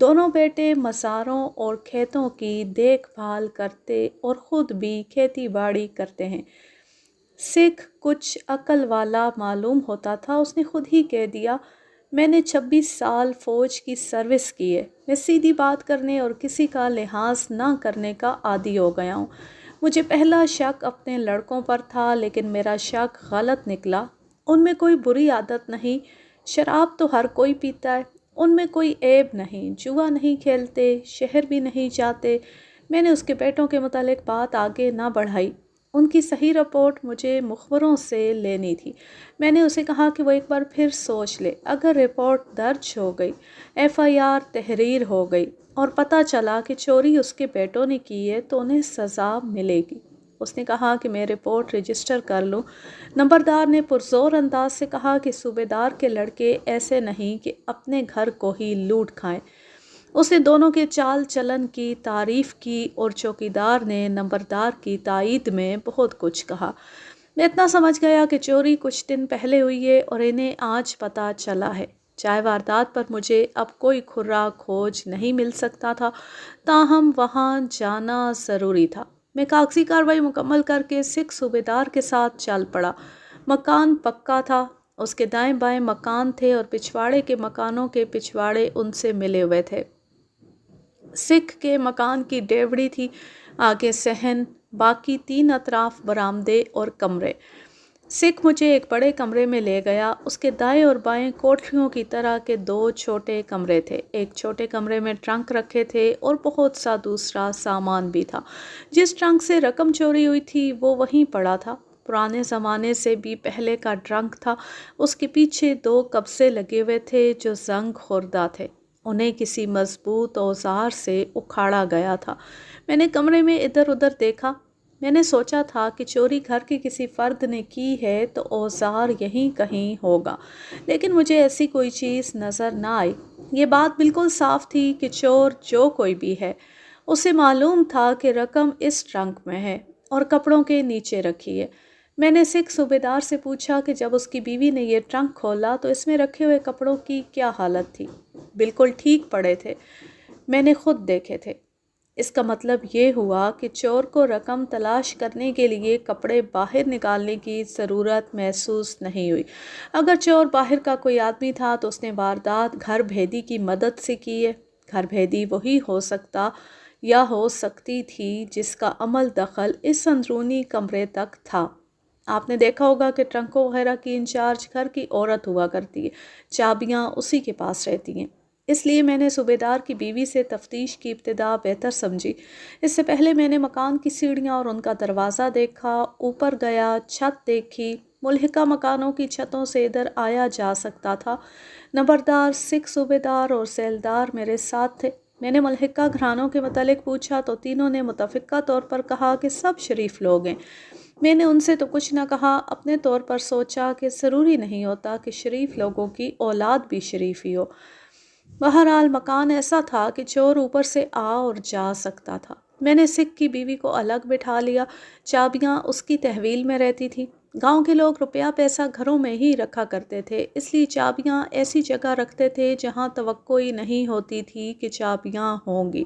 دونوں بیٹے مزاروں اور کھیتوں کی دیکھ بھال کرتے اور خود بھی کھیتی باڑی کرتے ہیں۔ سکھ کچھ عقل والا معلوم ہوتا تھا، اس نے خود ہی کہہ دیا، میں نے 26 سال فوج کی سروس کی ہے، میں سیدھی بات کرنے اور کسی کا لحاظ نہ کرنے کا عادی ہو گیا ہوں۔ مجھے پہلا شک اپنے لڑکوں پر تھا، لیکن میرا شک غلط نکلا۔ ان میں کوئی بری عادت نہیں، شراب تو ہر کوئی پیتا ہے، ان میں کوئی عیب نہیں، جوا نہیں کھیلتے، شہر بھی نہیں جاتے۔ میں نے اس کے بیٹوں کے متعلق بات آگے نہ بڑھائی، ان کی صحیح رپورٹ مجھے مخبروں سے لینی تھی۔ میں نے اسے کہا کہ وہ ایک بار پھر سوچ لے، اگر رپورٹ درج ہو گئی، FIR تحریر ہو گئی اور پتہ چلا کہ چوری اس کے بیٹوں نے کی ہے تو انہیں سزا ملے گی۔ اس نے کہا کہ میں رپورٹ رجسٹر کر لوں۔ نمبردار نے پرزور انداز سے کہا کہ صوبیدار کے لڑکے ایسے نہیں کہ اپنے گھر کو ہی لوٹ کھائیں۔ اس نے دونوں کے چال چلن کی تعریف کی اور چوکیدار نے نمبردار کی تائید میں بہت کچھ کہا۔ میں اتنا سمجھ گیا کہ چوری کچھ دن پہلے ہوئی ہے اور انہیں آج پتہ چلا ہے۔ چائے واردات پر مجھے اب کوئی کھرا کھوج نہیں مل سکتا تھا، تاہم وہاں جانا ضروری تھا۔ میں کاغذی کارروائی مکمل کر کے سکھ صوبیدار کے ساتھ چل پڑا۔ مکان پکا تھا، اس کے دائیں بائیں مکان تھے اور پچھواڑے کے مکانوں کے پچھواڑے ان سے ملے ہوئے تھے۔ سکھ کے مکان کی ڈیوڑی تھی، آگے صحن، باقی 3 اطراف برآمدے اور کمرے۔ سکھ مجھے ایک بڑے کمرے میں لے گیا، اس کے دائیں اور بائیں کوٹھریوں کی طرح کے 2 چھوٹے کمرے تھے۔ ایک چھوٹے کمرے میں ٹرنک رکھے تھے اور بہت سا دوسرا سامان بھی تھا۔ جس ٹرنک سے رقم چوری ہوئی تھی وہ وہیں پڑا تھا، پرانے زمانے سے بھی پہلے کا ٹرنک تھا۔ اس کے پیچھے 2 قبضے لگے ہوئے تھے جو زنگ خوردہ تھے، انہیں کسی مضبوط اوزار سے اکھاڑا گیا تھا۔ میں نے کمرے میں ادھر ادھر دیکھا، میں نے سوچا تھا کہ چوری گھر کے کسی فرد نے کی ہے تو اوزار یہیں کہیں ہوگا، لیکن مجھے ایسی کوئی چیز نظر نہ آئی۔ یہ بات بالکل صاف تھی کہ چور جو کوئی بھی ہے، اسے معلوم تھا کہ رقم اس ٹرنک میں ہے اور کپڑوں کے نیچے رکھی ہے۔ میں نے سکھ صوبیدار سے پوچھا کہ جب اس کی بیوی نے یہ ٹرنک کھولا تو اس میں رکھے ہوئے کپڑوں کی کیا حالت تھی؟ بالکل ٹھیک پڑے تھے، میں نے خود دیکھے تھے۔ اس کا مطلب یہ ہوا کہ چور کو رقم تلاش کرنے کے لیے کپڑے باہر نکالنے کی ضرورت محسوس نہیں ہوئی۔ اگر چور باہر کا کوئی آدمی تھا تو اس نے واردات گھر بھیدی کی مدد سے کی ہے۔ گھر بھیدی وہی ہو سکتا یا ہو سکتی تھی جس کا عمل دخل اس اندرونی کمرے تک تھا۔ آپ نے دیکھا ہوگا کہ ٹرنکوں وغیرہ کی انچارج گھر کی عورت ہوا کرتی ہے، چابیاں اسی کے پاس رہتی ہیں۔ اس لیے میں نے صوبیدار کی بیوی سے تفتیش کی ابتدا بہتر سمجھی۔ اس سے پہلے میں نے مکان کی سیڑھیاں اور ان کا دروازہ دیکھا، اوپر گیا، چھت دیکھی، ملحقہ مکانوں کی چھتوں سے ادھر آیا جا سکتا تھا۔ نمبردار، سکھ صوبیدار اور سیلدار میرے ساتھ تھے۔ میں نے ملحقہ گھرانوں کے متعلق پوچھا تو تینوں نے متفقہ طور پر کہا کہ سب شریف لوگ ہیں۔ میں نے ان سے تو کچھ نہ کہا، اپنے طور پر سوچا کہ ضروری نہیں ہوتا کہ شریف لوگوں کی اولاد بھی شریف ہی ہو۔ بہرحال مکان ایسا تھا کہ چور اوپر سے آ اور جا سکتا تھا۔ میں نے سکھ کی بیوی کو الگ بٹھا لیا، چابیاں اس کی تحویل میں رہتی تھیں۔ گاؤں کے لوگ روپیہ پیسہ گھروں میں ہی رکھا کرتے تھے، اس لیے چابیاں ایسی جگہ رکھتے تھے جہاں توقع ہی نہیں ہوتی تھی کہ چابیاں ہوں گی۔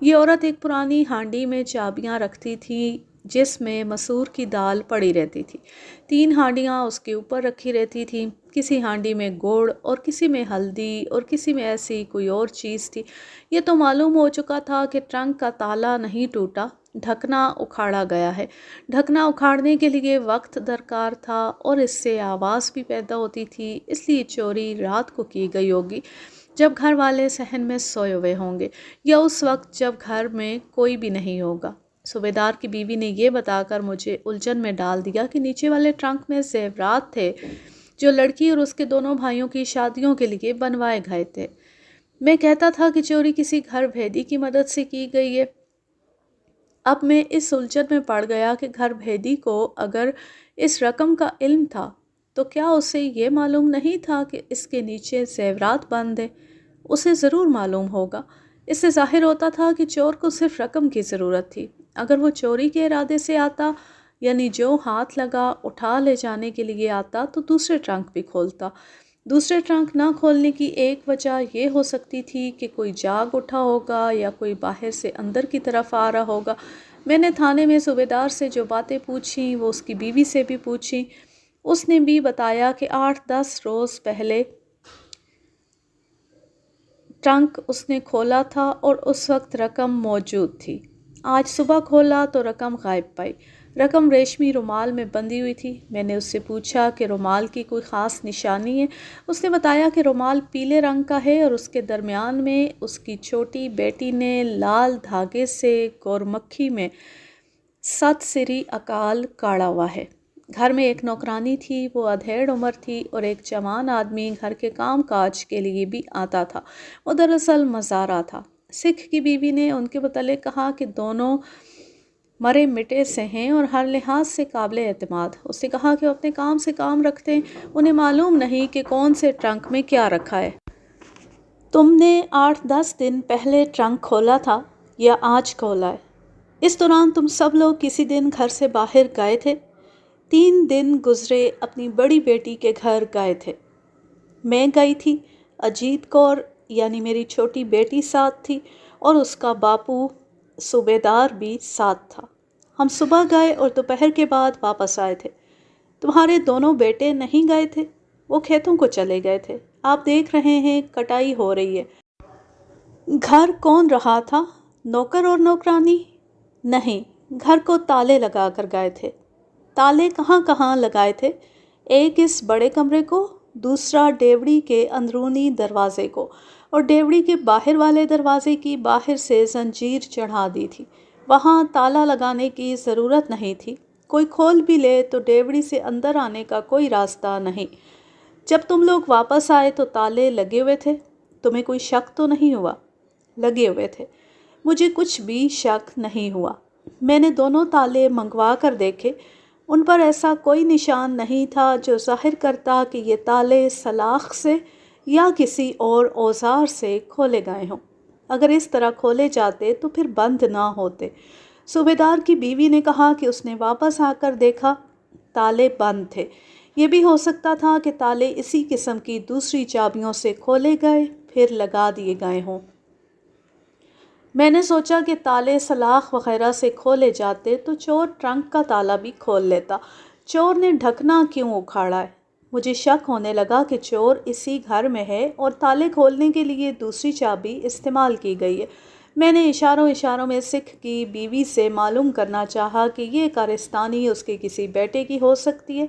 یہ عورت ایک پرانی ہانڈی میں چابیاں رکھتی تھی جس میں مسور کی دال پڑی رہتی تھی۔ 3 ہانڈیاں اس کے اوپر رکھی رہتی تھیں، کسی ہانڈی میں گڑ اور کسی میں ہلدی اور کسی میں ایسی کوئی اور چیز تھی۔ یہ تو معلوم ہو چکا تھا کہ ٹرنک کا تالا نہیں ٹوٹا، ڈھکنا اکھاڑا گیا ہے۔ ڈھکنا اکھاڑنے کے لیے وقت درکار تھا اور اس سے آواز بھی پیدا ہوتی تھی، اس لیے چوری رات کو کی گئی ہوگی جب گھر والے صحن میں سوئے ہوئے ہوں گے، یا اس وقت جب گھر میں کوئی بھی نہیں ہوگا۔ صوبیدار کی بیوی نے یہ بتا کر مجھے الجھن میں ڈال دیا کہ نیچے والے ٹرنک میں زیورات تھے جو لڑکی اور اس کے دونوں بھائیوں کی شادیوں کے لیے بنوائے گئے تھے۔ میں کہتا تھا کہ چوری کسی گھر بھیدی کی مدد سے کی گئی ہے۔ اب میں اس الجھن میں پڑ گیا کہ گھر بھیدی کو اگر اس رقم کا علم تھا تو کیا اسے یہ معلوم نہیں تھا کہ اس کے نیچے زیورات بند ہیں؟ اسے ضرور معلوم ہوگا۔ اس سے ظاہر ہوتا تھا کہ چور کو صرف رقم کی ضرورت تھی۔ اگر وہ چوری کے ارادے سے آتا، یعنی جو ہاتھ لگا اٹھا لے جانے کے لیے آتا، تو دوسرے ٹرنک بھی کھولتا۔ دوسرے ٹرنک نہ کھولنے کی ایک وجہ یہ ہو سکتی تھی کہ کوئی جاگ اٹھا ہوگا یا کوئی باہر سے اندر کی طرف آ رہا ہوگا۔ میں نے تھانے میں صوبیدار سے جو باتیں پوچھیں وہ اس کی بیوی سے بھی پوچھیں۔ اس نے بھی بتایا کہ 8-10 روز پہلے ٹرنک اس نے کھولا تھا اور اس وقت رقم موجود تھی۔ آج صبح کھولا تو رقم غائب پائی۔ رقم ریشمی رومال میں بندھی ہوئی تھی۔ میں نے اس سے پوچھا کہ رومال کی کوئی خاص نشانی ہے۔ اس نے بتایا کہ رومال پیلے رنگ کا ہے اور اس کے درمیان میں اس کی چھوٹی بیٹی نے لال دھاگے سے گورمکھی میں ست سری اکال کاڑا ہوا ہے۔ گھر میں ایک نوکرانی تھی، وہ ادھیڑ عمر تھی، اور ایک جوان آدمی گھر کے کام کاج کے لیے بھی آتا تھا۔ وہ دراصل مزارع تھا۔ سکھ کی بیوی نے ان کے متعلق کہا کہ دونوں مرے مٹے سے ہیں اور ہر لحاظ سے قابل اعتماد۔ اس نے کہا کہ وہ اپنے کام سے کام رکھتے ہیں، انہیں معلوم نہیں کہ کون سے ٹرنک میں کیا رکھا ہے۔ تم نے 8-10 دن پہلے ٹرنک کھولا تھا یا آج کھولا ہے؟ اس دوران تم سب لوگ کسی دن گھر سے باہر گئے تھے؟ 3 دن گزرے اپنی بڑی بیٹی کے گھر گئے تھے۔ میں گئی تھی، اجیت کور یعنی میری چھوٹی بیٹی ساتھ تھی اور اس کا باپو صوبیدار بھی ساتھ تھا۔ ہم صبح گئے اور دوپہر کے بعد واپس آئے تھے۔ تمہارے دونوں بیٹے نہیں گئے تھے؟ وہ کھیتوں کو چلے گئے تھے۔ آپ دیکھ رہے ہیں کٹائی ہو رہی ہے۔ گھر کون رہا تھا؟ نوکر اور نوکرانی؟ نہیں، گھر کو تالے لگا کر گئے تھے۔ تالے کہاں کہاں لگائے تھے؟ ایک اس بڑے کمرے کو، دوسرا ڈیوڑی کے اندرونی دروازے کو، اور ڈیوڑی کے باہر والے دروازے کی باہر سے زنجیر چڑھا دی تھی۔ وہاں تالا لگانے کی ضرورت نہیں تھی۔ کوئی کھول بھی لے تو ڈیوڑی سے اندر آنے کا کوئی راستہ نہیں۔ جب تم لوگ واپس آئے تو تالے لگے ہوئے تھے۔ تمہیں کوئی شک تو نہیں ہوا؟ لگے ہوئے تھے۔ مجھے کچھ بھی شک نہیں ہوا۔ میں نے دونوں تالے منگوا کر دیکھے، ان پر ایسا کوئی نشان نہیں تھا جو ظاہر کرتا کہ یہ تالے سلاخ سے یا کسی اور اوزار سے کھولے گئے ہوں۔ اگر اس طرح کھولے جاتے تو پھر بند نہ ہوتے۔ صوبیدار کی بیوی نے کہا کہ اس نے واپس آ کر دیکھا تالے بند تھے۔ یہ بھی ہو سکتا تھا کہ تالے اسی قسم کی دوسری چابیوں سے کھولے گئے پھر لگا دیے گئے ہوں۔ میں نے سوچا کہ تالے سلاخ وغیرہ سے کھولے جاتے تو چور ٹرنک کا تالا بھی کھول لیتا۔ چور نے ڈھکنا کیوں اکھاڑا ہے؟ مجھے شک ہونے لگا کہ چور اسی گھر میں ہے اور تالے کھولنے کے لیے دوسری چابی استعمال کی گئی ہے۔ میں نے اشاروں میں سکھ کی بیوی سے معلوم کرنا چاہا کہ یہ کارستانی اس کے کسی بیٹے کی ہو سکتی ہے۔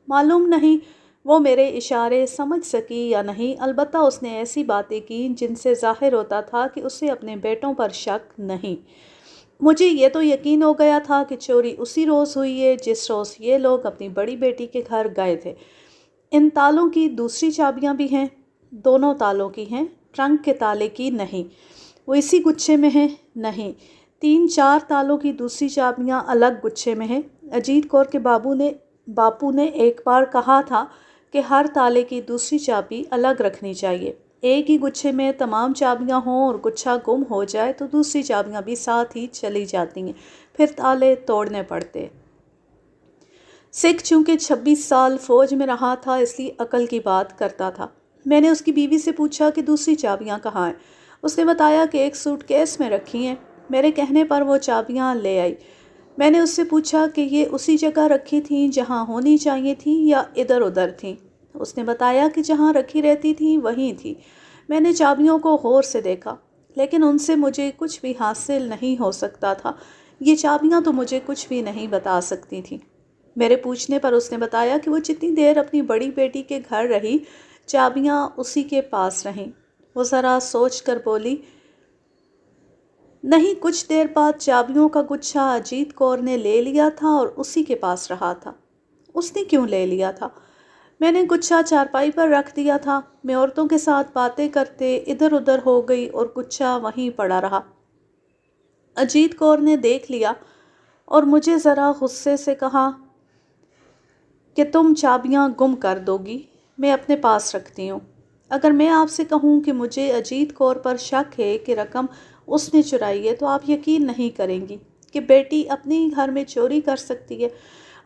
معلوم نہیں وہ میرے اشارے سمجھ سکی یا نہیں، البتہ اس نے ایسی باتیں کی جن سے ظاہر ہوتا تھا کہ اسے اپنے بیٹوں پر شک نہیں۔ مجھے یہ تو یقین ہو گیا تھا کہ چوری اسی روز ہوئی ہے جس روز یہ لوگ اپنی بڑی بیٹی کے گھر گئے تھے۔ ان تالوں کی دوسری چابیاں بھی ہیں؟ دونوں تالوں کی ہیں، ٹرنک کے تالے کی نہیں۔ وہ اسی گچھے میں ہیں؟ نہیں، 3-4 تالوں کی دوسری چابیاں الگ گچھے میں ہیں۔ اجیت کور کے باپو نے ایک بار کہا تھا کہ ہر تالے کی دوسری چابی الگ رکھنی چاہیے۔ ایک ہی گچھے میں تمام چابیاں ہوں اور گچھا گم ہو جائے تو دوسری چابیاں بھی ساتھ ہی چلی جاتی ہیں، پھر تالے توڑنے پڑتے۔ سکھ چونکہ 26 سال فوج میں رہا تھا اس لیے عقل کی بات کرتا تھا۔ میں نے اس کی بیوی سے پوچھا کہ دوسری چابیاں کہاں ہیں؟ اس نے بتایا کہ ایک سوٹ کیس میں رکھی ہیں۔ میرے کہنے پر وہ چابیاں لے آئی۔ میں نے اس سے پوچھا کہ یہ اسی جگہ رکھی تھیں جہاں ہونی چاہیے تھیں یا ادھر ادھر تھیں؟ اس نے بتایا کہ جہاں رکھی رہتی تھیں وہیں تھی۔ میں نے چابیوں کو غور سے دیکھا، لیکن ان سے مجھے کچھ بھی حاصل نہیں ہو سکتا تھا۔ یہ چابیاں تو مجھے کچھ بھی نہیں بتا سکتی تھیں۔ میرے پوچھنے پر اس نے بتایا کہ وہ جتنی دیر اپنی بڑی بیٹی کے گھر رہی، چابیاں اسی کے پاس رہیں۔ وہ ذرا سوچ کر بولی، نہیں، کچھ دیر بعد چابیوں کا گچھا اجیت کور نے لے لیا تھا اور اسی کے پاس رہا تھا۔ اس نے کیوں لے لیا تھا؟ میں نے گچھا چارپائی پر رکھ دیا تھا۔ میں عورتوں کے ساتھ باتیں کرتے ادھر ادھر ہو گئی اور گچھا وہیں پڑا رہا۔ اجیت کور نے دیکھ لیا اور مجھے ذرا غصے سے کہا کہ تم چابیاں گم کر دو گی، میں اپنے پاس رکھتی ہوں۔ اگر میں آپ سے کہوں کہ مجھے اجیت کور پر شک ہے کہ رقم اس نے چرائی ہے تو آپ یقین نہیں کریں گی کہ بیٹی اپنے ہی گھر میں چوری کر سکتی ہے۔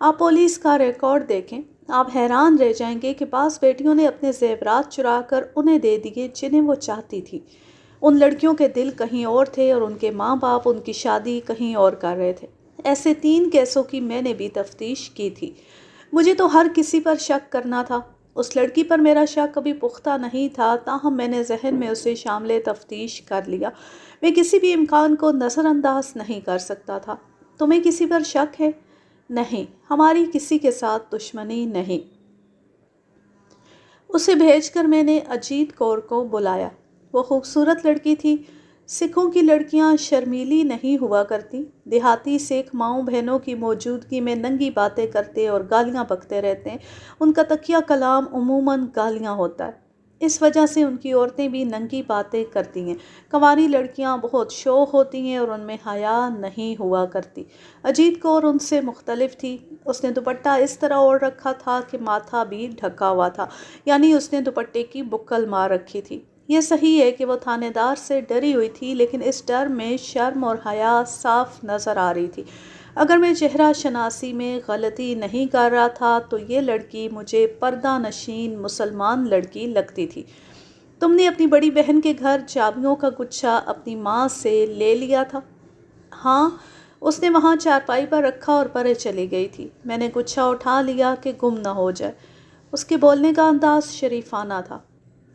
آپ پولیس کا ریکارڈ دیکھیں، آپ حیران رہ جائیں گے کہ بعض بیٹیوں نے اپنے زیورات چرا کر انہیں دے دیے جنہیں وہ چاہتی تھی۔ ان لڑکیوں کے دل کہیں اور تھے اور ان کے ماں باپ ان کی شادی کہیں اور کر رہے تھے۔ ایسے 3 کیسوں کی میں نے بھی تفتیش کی تھی۔ مجھے تو ہر کسی پر شک کرنا تھا۔ اس لڑکی پر میرا شک کبھی پختہ نہیں تھا، تاہم میں نے ذہن میں اسے شامل تفتیش کر لیا۔ میں کسی بھی امکان کو نظر انداز نہیں کر سکتا تھا۔ تمہیں کسی پر شک ہے؟ نہیں، ہماری کسی کے ساتھ دشمنی نہیں۔ اسے بھیج کر میں نے اجیت کور کو بلایا۔ وہ خوبصورت لڑکی تھی۔ سکھوں کی لڑکیاں شرمیلی نہیں ہوا کرتی۔ دیہاتی سکھ ماؤں بہنوں کی موجودگی میں ننگی باتیں کرتے اور گالیاں بکتے رہتے ہیں۔ ان کا تکیہ کلام عموماً گالیاں ہوتا ہے۔ اس وجہ سے ان کی عورتیں بھی ننگی باتیں کرتی ہیں۔ کنواری لڑکیاں بہت شو ہوتی ہیں اور ان میں حیا نہیں ہوا کرتی۔ اجیت کور ان سے مختلف تھی۔ اس نے دوپٹہ اس طرح اوڑھ رکھا تھا کہ ماتھا بھی ڈھکا ہوا تھا، یعنی اس نے دوپٹے کی بکل مار رکھی تھی۔ یہ صحیح ہے کہ وہ تھانے دار سے ڈری ہوئی تھی، لیکن اس ڈر میں شرم اور حیا صاف نظر آ رہی تھی۔ اگر میں چہرہ شناسی میں غلطی نہیں کر رہا تھا تو یہ لڑکی مجھے پردہ نشین مسلمان لڑکی لگتی تھی۔ تم نے اپنی بڑی بہن کے گھر چابیوں کا گچھا اپنی ماں سے لے لیا تھا؟ ہاں، اس نے وہاں چارپائی پر رکھا اور پرے چلی گئی تھی۔ میں نے گچھا اٹھا لیا کہ گم نہ ہو جائے۔ اس کے بولنے کا انداز شریفانہ تھا۔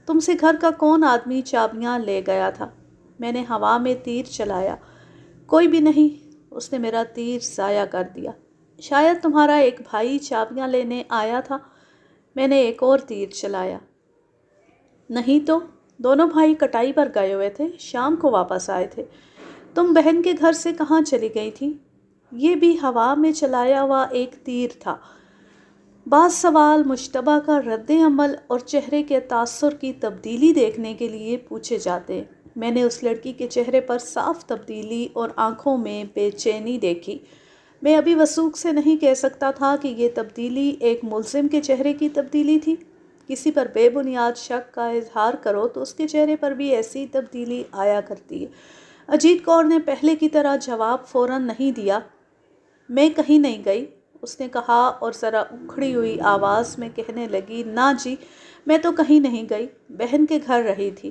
تم سے گھر کا کون آدمی چابیاں لے گیا تھا؟ میں نے ہوا میں تیر چلایا۔ کوئی بھی نہیں۔ اس نے میرا تیر ضائع کر دیا۔ شاید تمہارا ایک بھائی چابیاں لینے آیا تھا۔ میں نے ایک اور تیر چلایا۔ نہیں تو، دونوں بھائی کٹائی پر گئے ہوئے تھے، شام کو واپس آئے تھے۔ تم بہن کے گھر سے کہاں چلی گئی تھی؟ یہ بھی ہوا میں چلایا ہوا ایک تیر تھا۔ بعض سوال مشتبہ کا رد عمل اور چہرے کے تاثر کی تبدیلی دیکھنے کے لیے پوچھے جاتے ہیں۔ میں نے اس لڑکی کے چہرے پر صاف تبدیلی اور آنکھوں میں بے چینی دیکھی۔ میں ابھی وثوق سے نہیں کہہ سکتا تھا کہ یہ تبدیلی ایک ملزم کے چہرے کی تبدیلی تھی۔ کسی پر بے بنیاد شک کا اظہار کرو تو اس کے چہرے پر بھی ایسی تبدیلی آیا کرتی ہے۔ اجیت کور نے پہلے کی طرح جواب فوراً نہیں دیا۔ میں کہیں نہیں گئی، اس نے کہا اور ذرا اکھڑی ہوئی آواز میں کہنے لگی، نہ جی، میں تو کہیں نہیں گئی، بہن کے گھر رہی تھی۔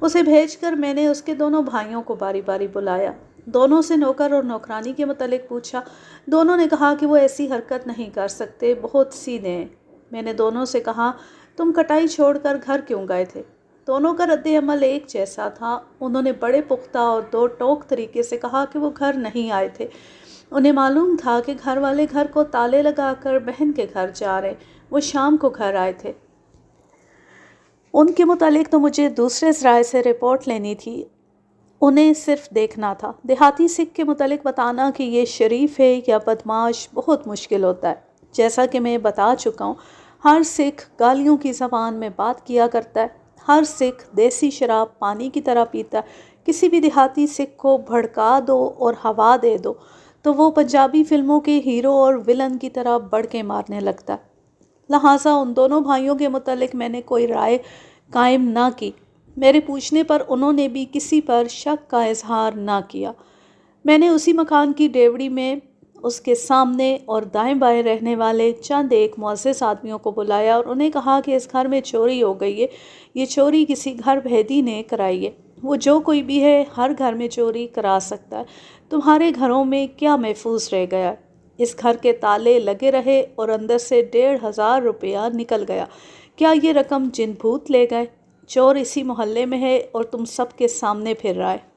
اسے بھیج کر میں نے اس کے دونوں بھائیوں کو باری باری بلایا۔ دونوں سے نوکر اور نوکرانی کے متعلق پوچھا۔ دونوں نے کہا کہ وہ ایسی حرکت نہیں کر سکتے، بہت سیدھے ہیں۔ میں نے دونوں سے کہا، تم کٹائی چھوڑ کر گھر کیوں گئے تھے؟ دونوں کا رد عمل ایک جیسا تھا۔ انہوں نے بڑے پختہ اور 2 ٹوک طریقے سے کہا کہ وہ گھر نہیں آئے تھے۔ انہیں معلوم تھا کہ گھر والے گھر کو تالے لگا کر بہن کے گھر جا رہے، وہ شام کو گھر آئے تھے۔ ان کے متعلق تو مجھے دوسرے ذرائع سے رپورٹ لینی تھی، انہیں صرف دیکھنا تھا۔ دیہاتی سکھ کے متعلق بتانا کہ یہ شریف ہے یا بدمعاش بہت مشکل ہوتا ہے۔ جیسا کہ میں بتا چکا ہوں، ہر سکھ گالیوں کی زبان میں بات کیا کرتا ہے۔ ہر سکھ دیسی شراب پانی کی طرح پیتا ہے۔ کسی بھی دیہاتی سکھ کو بھڑکا دو اور ہوا دے دو تو وہ پنجابی فلموں کے ہیرو اور ولن کی طرح بڑکے مارنے لگتا ہے۔ لہٰذا ان دونوں بھائیوں کے متعلق میں نے کوئی رائے قائم نہ کی۔ میرے پوچھنے پر انہوں نے بھی کسی پر شک کا اظہار نہ کیا۔ میں نے اسی مکان کی ڈیوڑی میں اس کے سامنے اور دائیں بائیں رہنے والے چند ایک معزز آدمیوں کو بلایا اور انہیں کہا کہ اس گھر میں چوری ہو گئی ہے۔ یہ چوری کسی گھر بھیدی نے کرائی ہے۔ وہ جو کوئی بھی ہے ہر گھر میں چوری کرا سکتا ہے۔ تمہارے گھروں میں کیا محفوظ رہ گیا؟ اس گھر کے تالے لگے رہے اور اندر سے 1,500 روپیہ نکل گیا۔ کیا یہ رقم جن بھوت لے گئے؟ چور اسی محلے میں ہے اور تم سب کے سامنے پھر رہا ہے۔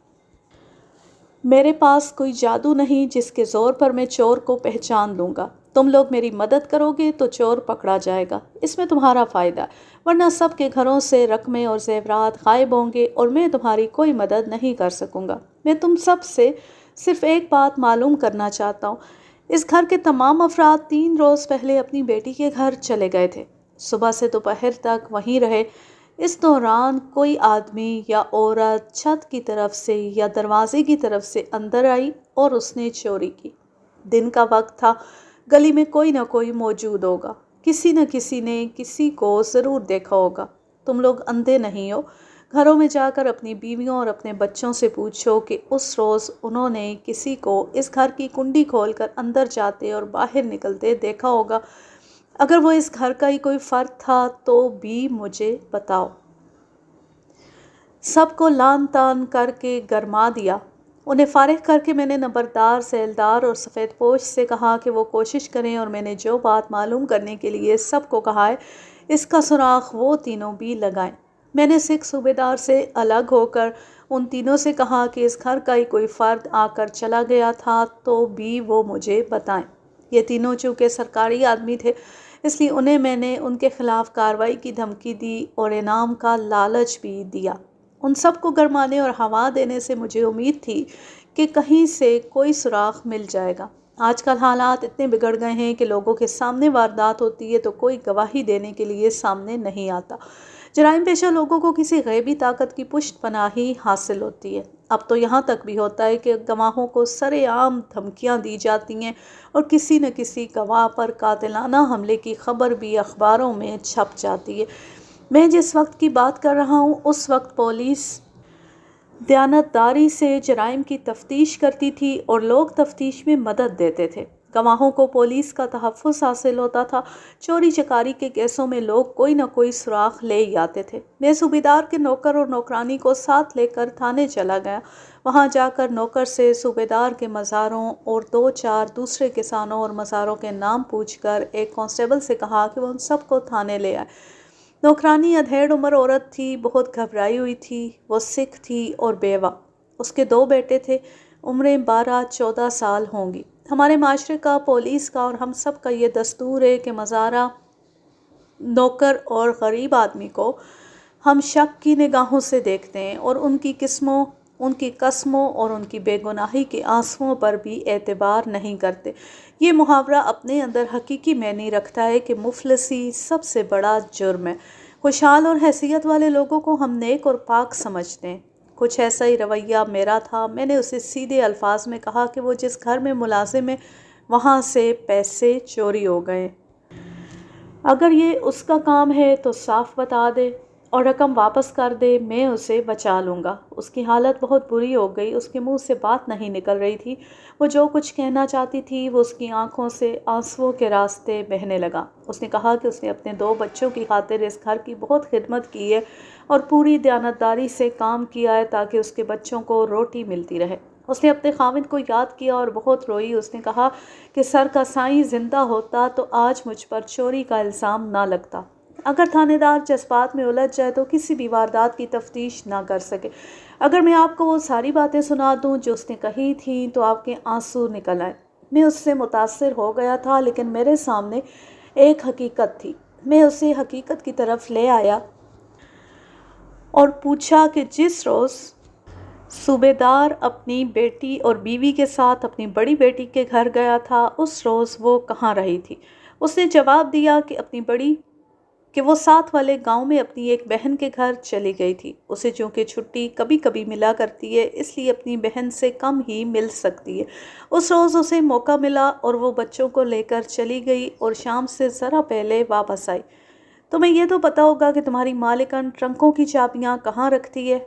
میرے پاس کوئی جادو نہیں جس کے زور پر میں چور کو پہچان لوں گا۔ تم لوگ میری مدد کرو گے تو چور پکڑا جائے گا، اس میں تمہارا فائدہ ہے، ورنہ سب کے گھروں سے رقمیں اور زیورات غائب ہوں گے اور میں تمہاری کوئی مدد نہیں کر سکوں گا۔ میں تم سب سے صرف ایک بات معلوم کرنا چاہتا ہوں۔ اس گھر کے تمام افراد 3 روز پہلے اپنی بیٹی کے گھر چلے گئے تھے۔ صبح سے دوپہر تک وہیں رہے۔ اس دوران کوئی آدمی یا عورت چھت کی طرف سے یا دروازے کی طرف سے اندر آئی اور اس نے چوری کی۔ دن کا وقت تھا، گلی میں کوئی نہ کوئی موجود ہوگا، کسی نہ کسی نے کسی کو ضرور دیکھا ہوگا۔ تم لوگ اندھے نہیں ہو۔ گھروں میں جا کر اپنی بیویوں اور اپنے بچوں سے پوچھو کہ اس روز انہوں نے کسی کو اس گھر کی کنڈی کھول کر اندر جاتے اور باہر نکلتے دیکھا ہوگا۔ اگر وہ اس گھر کا ہی کوئی فرد تھا تو بھی مجھے بتاؤ۔ سب کو لان تان کر کے گرما دیا۔ انہیں فارغ کر کے میں نے نمبردار، سیلدار اور سفید پوش سے کہا کہ وہ کوشش کریں، اور میں نے جو بات معلوم کرنے کے لیے سب کو کہا ہے اس کا سراغ وہ تینوں بھی لگائیں۔ میں نے سکھ صوبیدار سے الگ ہو کر ان تینوں سے کہا کہ اس گھر کا ہی کوئی فرد آ کر چلا گیا تھا تو بھی وہ مجھے بتائیں۔ یہ تینوں چونکہ سرکاری آدمی تھے، اس لیے انہیں میں نے ان کے خلاف کارروائی کی دھمکی دی اور انعام کا لالچ بھی دیا۔ ان سب کو گرمانے اور ہوا دینے سے مجھے امید تھی کہ کہیں سے کوئی سراغ مل جائے گا۔ آج کل حالات اتنے بگڑ گئے ہیں کہ لوگوں کے سامنے واردات ہوتی ہے تو کوئی گواہی دینے کے لیے سامنے نہیں آتا۔ جرائم پیشہ لوگوں کو کسی غیبی طاقت کی پشت پناہی حاصل ہوتی ہے۔ اب تو یہاں تک بھی ہوتا ہے کہ گواہوں کو سرے عام دھمکیاں دی جاتی ہیں اور کسی نہ کسی گواہ پر قاتلانہ حملے کی خبر بھی اخباروں میں چھپ جاتی ہے۔ میں جس وقت کی بات کر رہا ہوں اس وقت پولیس دیانتداری سے جرائم کی تفتیش کرتی تھی اور لوگ تفتیش میں مدد دیتے تھے۔ گواہوں کو پولیس کا تحفظ حاصل ہوتا تھا۔ چوری چکاری کے کیسوں میں لوگ کوئی نہ کوئی سراغ لے ہی آتے تھے۔ میں صوبیدار کے نوکر اور نوکرانی کو ساتھ لے کر تھانے چلا گیا۔ وہاں جا کر نوکر سے صوبیدار کے مزاروں اور 2-4 دوسرے کسانوں اور مزاروں کے نام پوچھ کر ایک کانسٹیبل سے کہا کہ وہ ان سب کو تھانے لے آئے۔ نوکرانی ادھیڑ عمر عورت تھی، بہت گھبرائی ہوئی تھی۔ وہ سکھ تھی اور بیوہ۔ اس کے 2 بیٹے تھے، عمریں 12-14 سال ہوں گی۔ ہمارے معاشرے کا، پولیس کا اور ہم سب کا یہ دستور ہے کہ مزارہ، نوکر اور غریب آدمی کو ہم شک کی نگاہوں سے دیکھتے ہیں اور ان کی قسموں اور ان کی بے گناہی کے آنسوؤں پر بھی اعتبار نہیں کرتے۔ یہ محاورہ اپنے اندر حقیقی معنی رکھتا ہے کہ مفلسی سب سے بڑا جرم ہے۔ خوشحال اور حیثیت والے لوگوں کو ہم نیک اور پاک سمجھتے ہیں۔ کچھ ایسا ہی رویہ میرا تھا۔ میں نے اسے سیدھے الفاظ میں کہا کہ وہ جس گھر میں ملازم ہے وہاں سے پیسے چوری ہو گئے۔ اگر یہ اس کا کام ہے تو صاف بتا دے اور رقم واپس کر دے، میں اسے بچا لوں گا۔ اس کی حالت بہت بری ہو گئی، اس کے منہ سے بات نہیں نکل رہی تھی۔ وہ جو کچھ کہنا چاہتی تھی وہ اس کی آنکھوں سے آنسوؤں کے راستے بہنے لگا۔ اس نے کہا کہ اس نے اپنے 2 بچوں کی خاطر اس گھر کی بہت خدمت کی ہے اور پوری دیانتداری سے کام کیا ہے تاکہ اس کے بچوں کو روٹی ملتی رہے۔ اس نے اپنے خاوند کو یاد کیا اور بہت روئی۔ اس نے کہا کہ سر کا سائیں زندہ ہوتا تو آج مجھ پر چوری کا الزام نہ لگتا۔ اگر تھانے دار جذبات میں الجھ جائے تو کسی بھی واردات کی تفتیش نہ کر سکے۔ اگر میں آپ کو وہ ساری باتیں سنا دوں جو اس نے کہی تھیں تو آپ کے آنسو نکل آئیں۔ میں اس سے متاثر ہو گیا تھا، لیکن میرے سامنے ایک حقیقت تھی۔ میں اسے حقیقت کی طرف لے آیا اور پوچھا کہ جس روز صوبیدار اپنی بیٹی اور بیوی کے ساتھ اپنی بڑی بیٹی کے گھر گیا تھا اس روز وہ کہاں رہی تھی؟ اس نے جواب دیا کہ وہ ساتھ والے گاؤں میں اپنی ایک بہن کے گھر چلی گئی تھی۔ اسے چونکہ چھٹی کبھی کبھی ملا کرتی ہے اس لیے اپنی بہن سے کم ہی مل سکتی ہے۔ اس روز اسے موقع ملا اور وہ بچوں کو لے کر چلی گئی اور شام سے ذرا پہلے واپس آئی۔ تمہیں یہ تو پتہ ہوگا کہ تمہاری مالکن ٹرنکوں کی چابیاں کہاں رکھتی ہے؟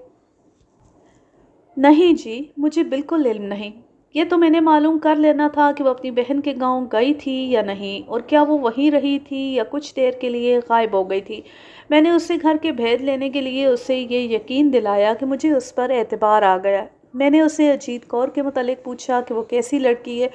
نہیں جی، مجھے بالکل علم نہیں۔ یہ تو میں نے معلوم کر لینا تھا کہ وہ اپنی بہن کے گاؤں گئی تھی یا نہیں، اور کیا وہ وہیں رہی تھی یا کچھ دیر کے لیے غائب ہو گئی تھی۔ میں نے اس سے گھر کے بھید لینے کے لیے اسے یہ یقین دلایا کہ مجھے اس پر اعتبار آ گیا۔ میں نے اسے اجیت کور کے متعلق پوچھا کہ وہ کیسی لڑکی ہے،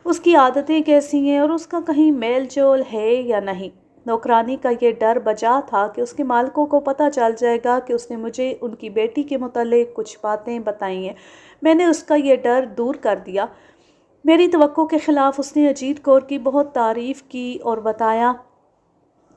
اس کی عادتیں کیسی ہیں اور اس کا کہیں میل جول ہے یا نہیں۔ نوکرانی کا یہ ڈر بجا تھا کہ اس کے مالکوں کو پتہ چل جائے گا کہ اس نے مجھے ان کی بیٹی کے متعلق کچھ باتیں بتائی ہیں۔ میں نے اس کا یہ ڈر دور کر دیا۔ میری توقع کے خلاف اس نے اجیت کور کی بہت تعریف کی اور بتایا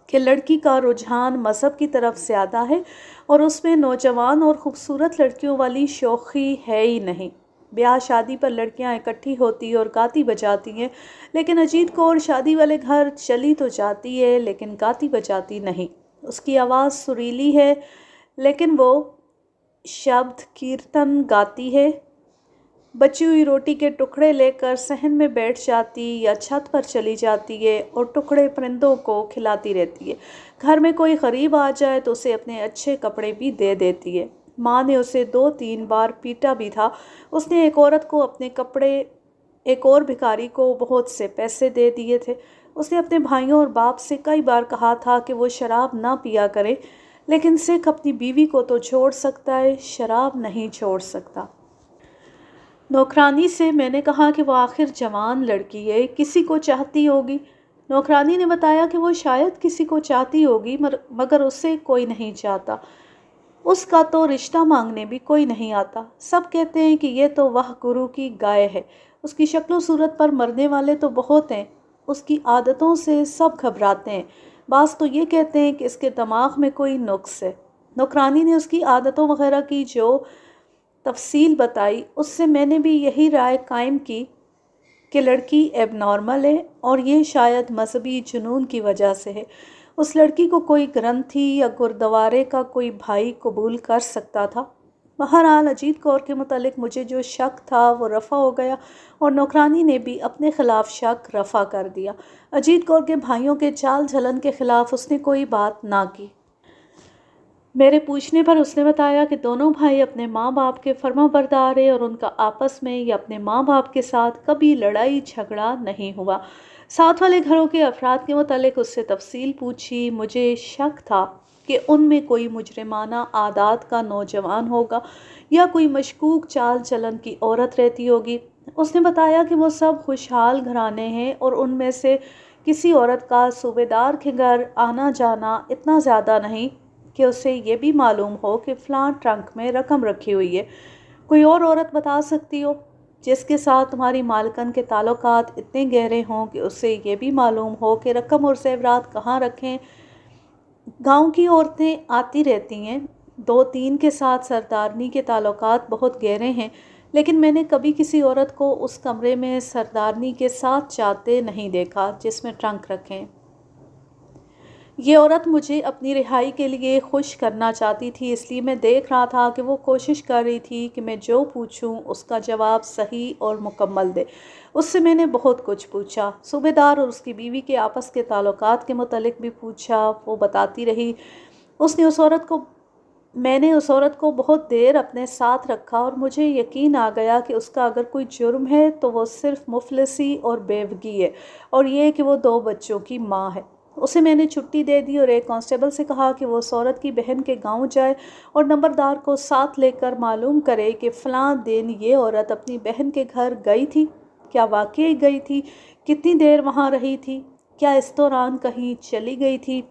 کہ لڑکی کا رجحان مذہب کی طرف زیادہ ہے اور اس میں نوجوان اور خوبصورت لڑکیوں والی شوخی ہے ہی نہیں۔ بیاہ شادی پر لڑکیاں اکٹھی ہوتی اور گاتی بجاتی ہیں، لیکن اجیت کور شادی والے گھر چلی تو جاتی ہے لیکن گاتی بجاتی نہیں۔ اس کی آواز سریلی ہے لیکن وہ شبد کیرتن گاتی ہے۔ بچی ہوئی روٹی کے ٹکڑے لے کر صحن میں بیٹھ جاتی یا چھت پر چلی جاتی ہے اور ٹکڑے پرندوں کو کھلاتی رہتی ہے۔ گھر میں کوئی غریب آ جائے تو اسے اپنے اچھے کپڑے بھی دے دیتی ہے۔ ماں نے اسے 2-3 بار پیٹا بھی تھا۔ اس نے ایک عورت کو اپنے کپڑے، ایک اور بھکاری کو بہت سے پیسے دے دیے تھے۔ اس نے اپنے بھائیوں اور باپ سے کئی بار کہا تھا کہ وہ شراب نہ پیا کرے، لیکن سکھ اپنی بیوی کو تو چھوڑ سکتا ہے، شراب نہیں چھوڑ سکتا۔ نوکرانی سے میں نے کہا کہ وہ آخر جوان لڑکی ہے، کسی کو چاہتی ہوگی۔ نوکرانی نے بتایا کہ وہ شاید کسی کو چاہتی ہوگی مگر اسے کوئی نہیں چاہتا، اس کا تو رشتہ مانگنے بھی کوئی نہیں آتا۔ سب کہتے ہیں کہ یہ تو وہ گرو کی گائے ہے، اس کی شکل و صورت پر مرنے والے تو بہت ہیں، اس کی عادتوں سے سب گھبراتے ہیں، بعض تو یہ کہتے ہیں کہ اس کے دماغ میں کوئی نقص ہے۔ نوکرانی نے اس کی عادتوں وغیرہ کی جو تفصیل بتائی، اس سے میں نے بھی یہی رائے قائم کی کہ لڑکی ایب نارمل ہے اور یہ شاید مذہبی جنون کی وجہ سے ہے۔ اس لڑکی کو کوئی گرنتھی یا گردوارے کا کوئی بھائی قبول کر سکتا تھا۔ بہرحال اجیت کور کے متعلق مجھے جو شک تھا وہ رفع ہو گیا اور نوکرانی نے بھی اپنے خلاف شک رفع کر دیا۔ اجیت کور کے بھائیوں کے چال چلن کے خلاف اس نے کوئی بات نہ کی۔ میرے پوچھنے پر اس نے بتایا کہ دونوں بھائی اپنے ماں باپ کے فرما بردار ہیں اور ان کا آپس میں یا اپنے ماں باپ کے ساتھ کبھی لڑائی جھگڑا نہیں ہوا۔ ساتھ والے گھروں کے افراد کے متعلق اس سے تفصیل پوچھی۔ مجھے شک تھا کہ ان میں کوئی مجرمانہ عادات کا نوجوان ہوگا یا کوئی مشکوک چال چلن کی عورت رہتی ہوگی۔ اس نے بتایا کہ وہ سب خوشحال گھرانے ہیں اور ان میں سے کسی عورت کا صوبیدار کے گھر آنا جانا اتنا زیادہ نہیں کہ اسے یہ بھی معلوم ہو کہ فلاں ٹرنک میں رقم رکھی ہوئی ہے۔ کوئی اور عورت بتا سکتی ہو جس کے ساتھ تمہاری مالکن کے تعلقات اتنے گہرے ہوں کہ اسے یہ بھی معلوم ہو کہ رقم اور زیورات کہاں رکھیں؟ گاؤں کی عورتیں آتی رہتی ہیں، 2-3 کے ساتھ سردارنی کے تعلقات بہت گہرے ہیں، لیکن میں نے کبھی کسی عورت کو اس کمرے میں سردارنی کے ساتھ جاتے نہیں دیکھا جس میں ٹرنک رکھیں۔ یہ عورت مجھے اپنی رہائی کے لیے خوش کرنا چاہتی تھی، اس لیے میں دیکھ رہا تھا کہ وہ کوشش کر رہی تھی کہ میں جو پوچھوں اس کا جواب صحیح اور مکمل دے۔ اس سے میں نے بہت کچھ پوچھا، صوبیدار اور اس کی بیوی کے آپس کے تعلقات کے متعلق بھی پوچھا، وہ بتاتی رہی۔ میں نے اس عورت کو بہت دیر اپنے ساتھ رکھا اور مجھے یقین آ گیا کہ اس کا اگر کوئی جرم ہے تو وہ صرف مفلسی اور بیوگی ہے، اور یہ کہ وہ 2 بچوں کی ماں ہے۔ اسے میں نے چھٹی دے دی اور ایک کانسٹیبل سے کہا کہ وہ اس عورت کی بہن کے گاؤں جائے اور نمبردار کو ساتھ لے کر معلوم کرے کہ فلاں دن یہ عورت اپنی بہن کے گھر گئی تھی، کیا واقعی گئی تھی، کتنی دیر وہاں رہی تھی، کیا اس دوران کہیں چلی گئی تھی۔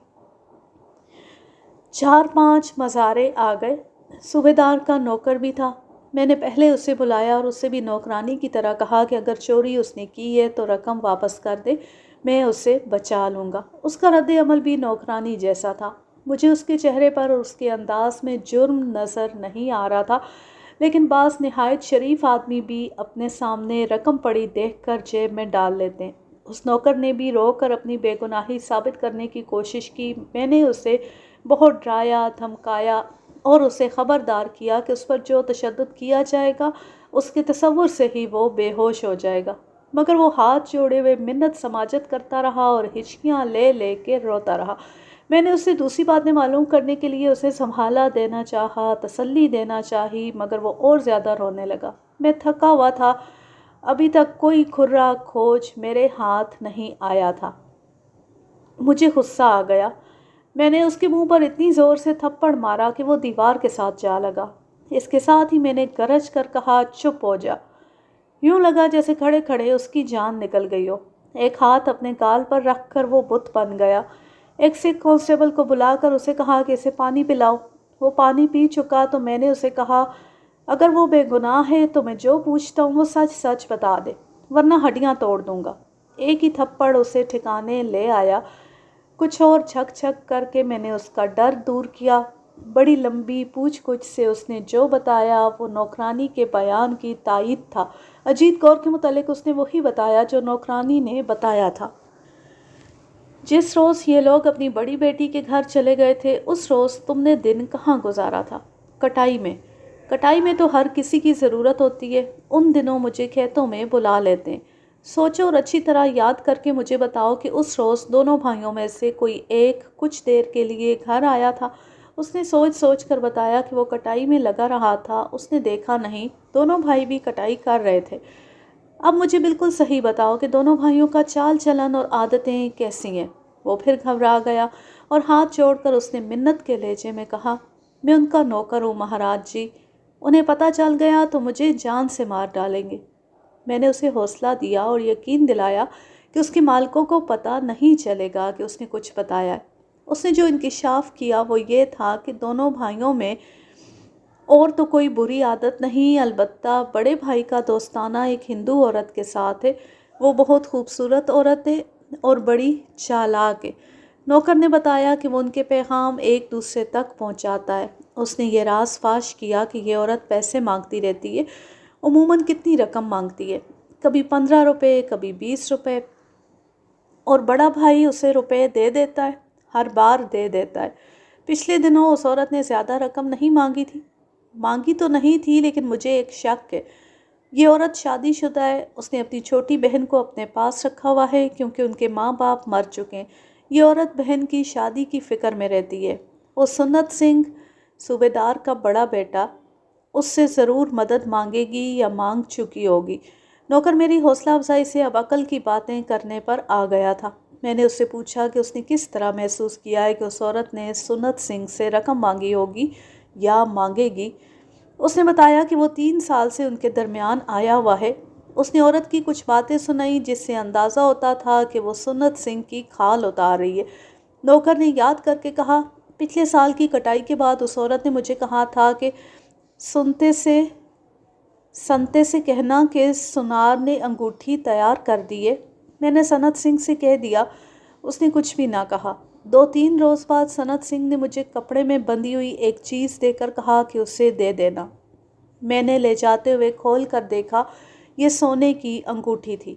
4-5 مزارے آ گئے۔ صوبیدار کا نوکر بھی تھا۔ میں نے پہلے اسے بلایا اور اسے بھی نوکرانی کی طرح کہا کہ اگر چوری اس نے کی ہے تو رقم واپس کر دے، میں اسے بچا لوں گا۔ اس کا رد عمل بھی نوکرانی جیسا تھا۔ مجھے اس کے چہرے پر اور اس کے انداز میں جرم نظر نہیں آ رہا تھا، لیکن بعض نہایت شریف آدمی بھی اپنے سامنے رقم پڑی دیکھ کر جیب میں ڈال لیتے ہیں۔ اس نوکر نے بھی رو کر اپنی بے گناہی ثابت کرنے کی کوشش کی۔ میں نے اسے بہت ڈرایا، دھمکایا اور اسے خبردار کیا کہ اس پر جو تشدد کیا جائے گا اس کے تصور سے ہی وہ بے ہوش ہو جائے گا، مگر وہ ہاتھ جوڑے ہوئے منت سماجت کرتا رہا اور ہچکیاں لے لے کے روتا رہا۔ میں نے اسے دوسری باتیں معلوم کرنے کے لیے اسے سنبھالا دینا چاہا، تسلی دینا چاہی، مگر وہ اور زیادہ رونے لگا۔ میں تھکا ہوا تھا، ابھی تک کوئی کھرا کھوج میرے ہاتھ نہیں آیا تھا۔ مجھے غصہ آ گیا۔ میں نے اس کے منہ پر اتنی زور سے تھپڑ مارا کہ وہ دیوار کے ساتھ جا لگا۔ اس کے ساتھ ہی میں نے گرج کر کہا، چپ ہو جا۔ یوں لگا جیسے کھڑے کھڑے اس کی جان نکل گئی ہو۔ ایک ہاتھ اپنے گال پر رکھ کر وہ بت بن گیا۔ ایک سکھ کانسٹیبل کو بلا کر اسے کہا کہ اسے پانی پلاؤ۔ وہ پانی پی چکا تو میں نے اسے کہا، اگر وہ بے گناہ ہے تو میں جو پوچھتا ہوں وہ سچ سچ بتا دے، ورنہ ہڈیاں توڑ دوں گا۔ ایک ہی تھپڑ اسے ٹھکانے لے آیا۔ کچھ اور جھک جھک کر کے میں نے اس کا ڈر دور کیا۔ بڑی لمبی پوچھ گچھ سے اس نے جو بتایا وہ نوکرانی کے بیان کی تائید تھا۔ اجیت کور کے متعلق اس نے وہی بتایا جو نوکرانی نے بتایا تھا۔ جس روز یہ لوگ اپنی بڑی بیٹی کے گھر چلے گئے تھے اس روز تم نے دن کہاں گزارا تھا؟ کٹائی میں۔ کٹائی میں تو ہر کسی کی ضرورت ہوتی ہے، ان دنوں مجھے کھیتوں میں بلا لیتے ہیں۔ سوچو اور اچھی طرح یاد کر کے مجھے بتاؤ کہ اس روز دونوں بھائیوں میں سے کوئی ایک کچھ دیر کے لیے گھر آیا تھا؟ اس نے سوچ سوچ کر بتایا کہ وہ کٹائی میں لگا رہا تھا، اس نے دیکھا نہیں، دونوں بھائی بھی کٹائی کر رہے تھے۔ اب مجھے بالکل صحیح بتاؤ کہ دونوں بھائیوں کا چال چلن اور عادتیں کیسی ہیں؟ وہ پھر گھبرا گیا اور ہاتھ جوڑ کر اس نے منت کے لہجے میں کہا، میں ان کا نوکر ہوں مہاراج جی، انہیں پتہ چل گیا تو مجھے جان سے مار ڈالیں گے۔ میں نے اسے حوصلہ دیا اور یقین دلایا کہ اس کے مالکوں کو پتہ نہیں چلے گا کہ اس نے کچھ بتایا ہے۔ اس نے جو انکشاف کیا وہ یہ تھا کہ دونوں بھائیوں میں اور تو کوئی بری عادت نہیں، البتہ بڑے بھائی کا دوستانہ ایک ہندو عورت کے ساتھ ہے۔ وہ بہت خوبصورت عورت ہے اور بڑی چالاک ہے۔ نوکر نے بتایا کہ وہ ان کے پیغام ایک دوسرے تک پہنچاتا ہے۔ اس نے یہ راز فاش کیا کہ یہ عورت پیسے مانگتی رہتی ہے، عموماً کتنی رقم مانگتی ہے، کبھی 15 روپے، کبھی 20 روپے، اور بڑا بھائی اسے روپے دے دیتا ہے، ہر بار دے دیتا ہے۔ پچھلے دنوں اس عورت نے زیادہ رقم نہیں مانگی تو نہیں تھی، لیکن مجھے ایک شک ہے۔ یہ عورت شادی شدہ ہے، اس نے اپنی چھوٹی بہن کو اپنے پاس رکھا ہوا ہے کیونکہ ان کے ماں باپ مر چکے ہیں۔ یہ عورت بہن کی شادی کی فکر میں رہتی ہے۔ وہ سنت سنگھ صوبیدار کا بڑا بیٹا اس سے ضرور مدد مانگے گی یا مانگ چکی ہوگی۔ نوکر میری حوصلہ افزائی سے اب عقل کی باتیں کرنے پر آ گیا تھا۔ میں نے اس سے پوچھا کہ اس نے کس طرح محسوس کیا ہے کہ اس عورت نے سنت سنگھ سے رقم مانگی ہوگی یا مانگے گی۔ اس نے بتایا کہ وہ 3 سال سے ان کے درمیان آیا ہوا ہے۔ اس نے عورت کی کچھ باتیں سنائی جس سے اندازہ ہوتا تھا کہ وہ سنت سنگھ کی کھال اتار رہی ہے۔ نوکر نے یاد کر کے کہا، پچھلے سال کی کٹائی کے بعد اس عورت نے مجھے کہا تھا کہ سنتے سے کہنا کہ سنار نے انگوٹھی تیار کر دی ہے۔ میں نے سنت سنگھ سے کہہ دیا۔ اس نے کچھ بھی نہ کہا۔ 2-3 روز بعد سنت سنگھ نے مجھے کپڑے میں بندھی ہوئی ایک چیز دے کر کہا کہ اسے دے دینا۔ میں نے لے جاتے ہوئے کھول کر دیکھا، یہ سونے کی انگوٹھی تھی۔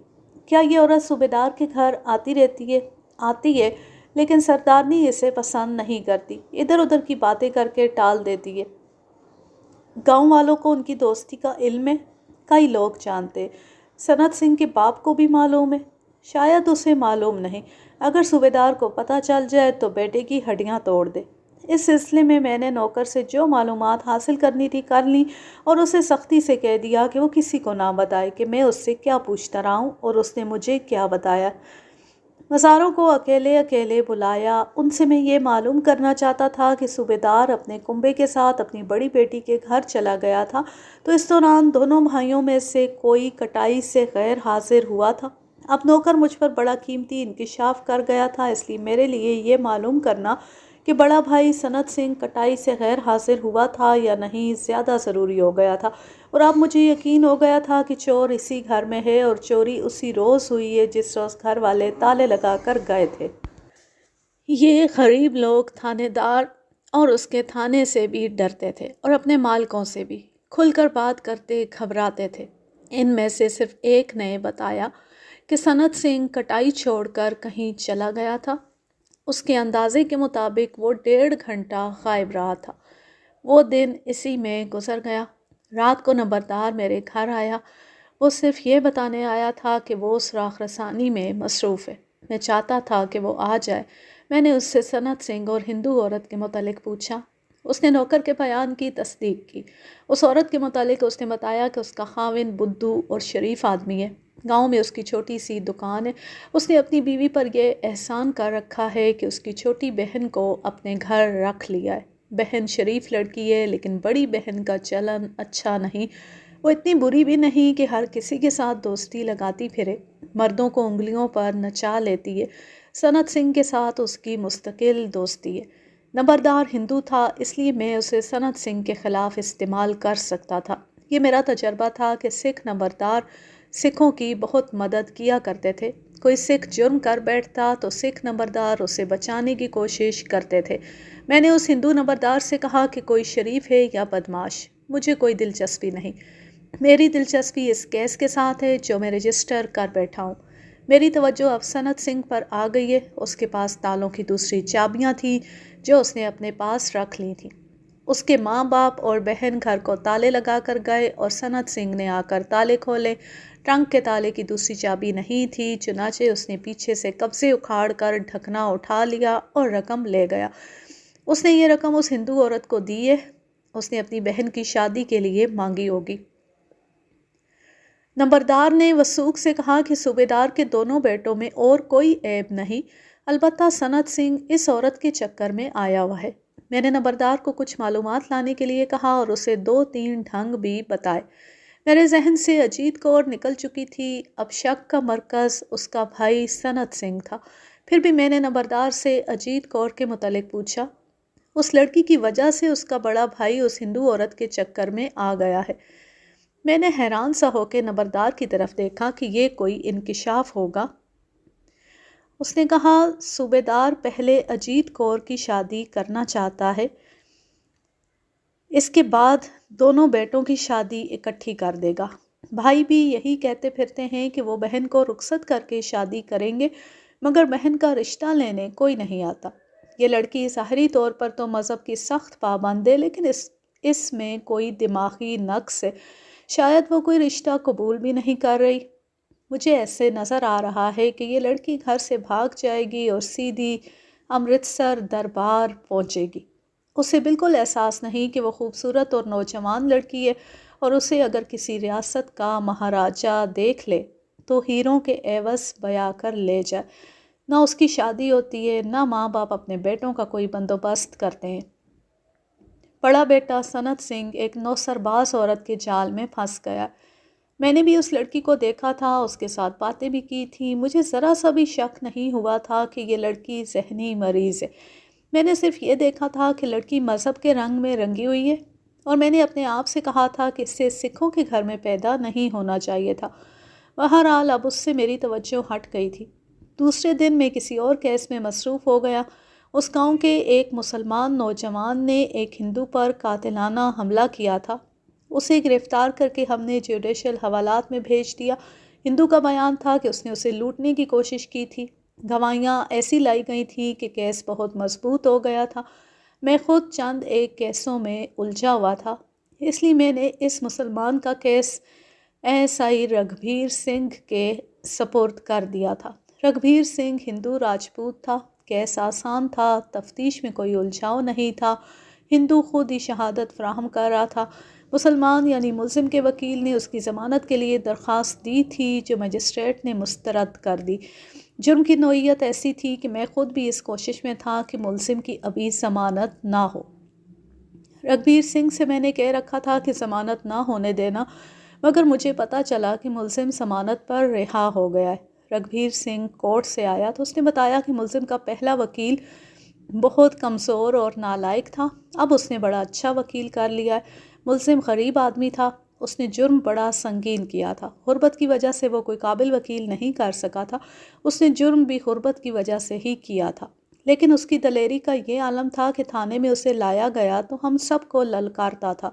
کیا یہ عورت صوبیدار کے گھر آتی رہتی ہے؟ آتی ہے، لیکن سردارنی اسے پسند نہیں کرتی، ادھر ادھر کی باتیں کر کے ٹال دیتی ہے۔ گاؤں والوں کو ان کی دوستی کا علم ہے، کئی لوگ جانتے۔ سنت سنگھ کے باپ کو بھی معلوم ہے، شاید اسے معلوم نہیں۔ اگر صوبیدار کو پتہ چل جائے تو بیٹے کی ہڈیاں توڑ دے۔ اس سلسلے میں نے نوکر سے جو معلومات حاصل کرنی تھی کر لی اور اسے سختی سے کہہ دیا کہ وہ کسی کو نہ بتائے کہ میں اس سے کیا پوچھتا رہا ہوں اور اس نے مجھے کیا بتایا۔ مزاروں کو اکیلے اکیلے بلایا۔ ان سے میں یہ معلوم کرنا چاہتا تھا کہ صوبیدار اپنے کنبے کے ساتھ اپنی بڑی بیٹی کے گھر چلا گیا تھا تو اس دوران دونوں بھائیوں میں سے کوئی کٹائی سے غیر حاضر ہوا تھا۔ اب نوکر مجھ پر بڑا قیمتی انکشاف کر گیا تھا، اس لیے میرے لیے یہ معلوم کرنا کہ بڑا بھائی سنت سنگھ کٹائی سے غیر حاضر ہوا تھا یا نہیں زیادہ ضروری ہو گیا تھا، اور اب مجھے یقین ہو گیا تھا کہ چور اسی گھر میں ہے اور چوری اسی روز ہوئی ہے جس روز گھر والے تالے لگا کر گئے تھے۔ یہ غریب لوگ تھانے دار اور اس کے تھانے سے بھی ڈرتے تھے اور اپنے مالکوں سے بھی کھل کر بات کرتے گھبراتے تھے۔ ان میں سے صرف ایک نے بتایا کہ سنت سنگھ کٹائی چھوڑ کر کہیں چلا گیا تھا۔ اس کے اندازے کے مطابق وہ 1.5 گھنٹہ غائب رہا تھا۔ وہ دن اسی میں گزر گیا۔ رات کو نمبردار میرے گھر آیا۔ وہ صرف یہ بتانے آیا تھا کہ وہ سراغ رسانی میں مصروف ہے۔ میں چاہتا تھا کہ وہ آ جائے۔ میں نے اس سے سنت سنگھ اور ہندو عورت کے متعلق پوچھا۔ اس نے نوکر کے بیان کی تصدیق کی۔ اس عورت کے متعلق اس نے بتایا کہ اس کا خاوند بدھو اور شریف آدمی ہے۔ گاؤں میں اس کی چھوٹی سی دکان ہے۔ اس نے اپنی بیوی پر یہ احسان کر رکھا ہے کہ اس کی چھوٹی بہن کو اپنے گھر رکھ لیا ہے۔ بہن شریف لڑکی ہے، لیکن بڑی بہن کا چلن اچھا نہیں۔ وہ اتنی بری بھی نہیں کہ ہر کسی کے ساتھ دوستی لگاتی پھرے، مردوں کو انگلیوں پر نچا لیتی ہے۔ سنت سنگھ کے ساتھ اس کی مستقل دوستی ہے۔ نمبردار ہندو تھا، اس لیے میں اسے سنت سنگھ کے خلاف استعمال کر سکتا تھا۔ یہ میرا تجربہ تھا کہ سکھ نمبردار سکھوں کی بہت مدد کیا کرتے تھے۔ کوئی سکھ جرم کر بیٹھتا تو سکھ نمبردار اسے بچانے کی کوشش کرتے تھے۔ میں نے اس ہندو نمبردار سے کہا کہ کوئی شریف ہے یا بدماش، مجھے کوئی دلچسپی نہیں۔ میری دلچسپی اس کیس کے ساتھ ہے جو میں رجسٹر کر بیٹھا ہوں۔ میری توجہ اب سنت سنگھ پر آ گئی ہے۔ اس کے پاس تالوں کی دوسری چابیاں تھیں جو اس نے اپنے پاس رکھ لی تھیں۔ اس کے ماں باپ اور بہن گھر کو تالے لگا کر گئے اور سنت سنگھ نے آ کر تالے کھولے۔ ٹرنک کے تالے کی دوسری چابی نہیں تھی، چنانچہ اس نے پیچھے سے قبضے اکھاڑ کر ڈھکنا اٹھا لیا اور رقم لے گیا۔ اس نے یہ رقم اس ہندو عورت کو دی ہے، اس نے اپنی بہن کی شادی کے لیے مانگی ہوگی۔ نمبردار نے وثوق سے کہا کہ صوبیدار کے دونوں بیٹوں میں اور کوئی عیب نہیں، البتہ سنت سنگھ اس عورت کے چکر میں آیا ہوا ہے۔ میں نے نمبردار کو کچھ معلومات لانے کے لیے کہا اور اسے 2-3 ڈھنگ بھی بتائے۔ میرے ذہن سے اجیت کور نکل چکی تھی، اب شک کا مرکز اس کا بھائی سنت سنگھ تھا۔ پھر بھی میں نے نمبردار سے اجیت کور کے متعلق پوچھا۔ اس لڑکی کی وجہ سے اس کا بڑا بھائی اس ہندو عورت کے چکر میں آ گیا ہے۔ میں نے حیران سا ہو کے نمبردار کی طرف دیکھا کہ یہ کوئی انکشاف ہوگا۔ اس نے کہا، صوبیدار پہلے اجیت کور کی شادی کرنا چاہتا ہے، اس کے بعد دونوں بیٹوں کی شادی اکٹھی کر دے گا۔ بھائی بھی یہی کہتے پھرتے ہیں کہ وہ بہن کو رخصت کر کے شادی کریں گے، مگر بہن کا رشتہ لینے کوئی نہیں آتا۔ یہ لڑکی ظاہری طور پر تو مذہب کی سخت پابند ہے، لیکن اس میں کوئی دماغی نقص ہے، شاید وہ کوئی رشتہ قبول بھی نہیں کر رہی۔ مجھے ایسے نظر آ رہا ہے کہ یہ لڑکی گھر سے بھاگ جائے گی اور سیدھی امرتسر دربار پہنچے گی۔ اسے بالکل احساس نہیں کہ وہ خوبصورت اور نوجوان لڑکی ہے، اور اسے اگر کسی ریاست کا مہاراجہ دیکھ لے تو ہیروں کے عوض بیاہ کر لے جائے۔ نہ اس کی شادی ہوتی ہے، نہ ماں باپ اپنے بیٹوں کا کوئی بندوبست کرتے ہیں۔ بڑا بیٹا سنت سنگھ ایک نوسرباز عورت کے جال میں پھنس گیا۔ میں نے بھی اس لڑکی کو دیکھا تھا، اس کے ساتھ باتیں بھی کی تھیں۔ مجھے ذرا سا بھی شک نہیں ہوا تھا کہ یہ لڑکی ذہنی مریض ہے۔ میں نے صرف یہ دیکھا تھا کہ لڑکی مذہب کے رنگ میں رنگی ہوئی ہے، اور میں نے اپنے آپ سے کہا تھا کہ اس سے سکھوں کے گھر میں پیدا نہیں ہونا چاہیے تھا۔ بہرحال اب اس سے میری توجہ ہٹ گئی تھی۔ دوسرے دن میں کسی اور کیس میں مصروف ہو گیا۔ اس گاؤں کے ایک مسلمان نوجوان نے ایک ہندو پر قاتلانہ حملہ کیا تھا۔ اسے گرفتار کر کے ہم نے جوڈیشل حوالات میں بھیج دیا۔ ہندو کا بیان تھا کہ اس نے اسے لوٹنے کی کوشش کی تھی۔ گواہیاں ایسی لائی گئی تھیں کہ کیس بہت مضبوط ہو گیا تھا۔ میں خود چند ایک کیسوں میں الجھا ہوا تھا، اس لیے میں نے اس مسلمان کا کیس SI رگھبیر سنگھ کے سپرد کر دیا تھا۔ رگھبیر سنگھ ہندو راجپوت تھا۔ کیس آسان تھا، تفتیش میں کوئی الجھاؤ نہیں تھا۔ ہندو خود ہی شہادت فراہم کر رہا تھا۔ مسلمان یعنی ملزم کے وکیل نے اس کی ضمانت کے لیے درخواست دی تھی، جو مجسٹریٹ نے مسترد کر دی۔ جرم کی نوعیت ایسی تھی کہ میں خود بھی اس کوشش میں تھا کہ ملزم کی ابھی ضمانت نہ ہو۔ رگھبیر سنگھ سے میں نے کہہ رکھا تھا کہ ضمانت نہ ہونے دینا، مگر مجھے پتہ چلا کہ ملزم ضمانت پر رہا ہو گیا ہے۔ رگھبیر سنگھ کورٹ سے آیا تو اس نے بتایا کہ ملزم کا پہلا وکیل بہت کمزور اور نالائق تھا، اب اس نے بڑا اچھا وکیل کر لیا ہے۔ ملزم غریب آدمی تھا، اس نے جرم بڑا سنگین کیا تھا، غربت کی وجہ سے وہ کوئی قابل وکیل نہیں کر سکا تھا۔ اس نے جرم بھی غربت کی وجہ سے ہی کیا تھا، لیکن اس کی دلیری کا یہ عالم تھا کہ تھانے میں اسے لایا گیا تو ہم سب کو للکارتا تھا۔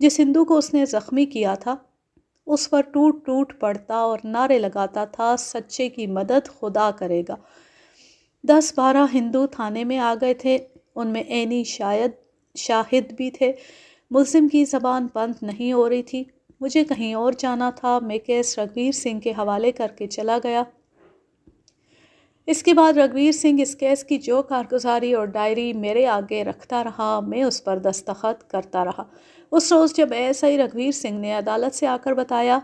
جس ہندو کو اس نے زخمی کیا تھا اس پر ٹوٹ ٹوٹ پڑتا اور نعرے لگاتا تھا، سچے کی مدد خدا کرے گا۔ 10-12 ہندو تھانے میں آ گئے تھے، ان میں عینی شاہد بھی تھے۔ ملزم کی زبان بند نہیں ہو رہی تھی۔ مجھے کہیں اور جانا تھا۔ میں کیس رگھبیر سنگھ کے حوالے کر کے چلا گیا۔ اس کے بعد رگھبیر سنگھ اس کیس کی جو کارگزاری اور ڈائری میرے آگے رکھتا رہا، میں اس پر دستخط کرتا رہا۔ اس روز جب SI رگھبیر سنگھ نے عدالت سے آ کر بتایا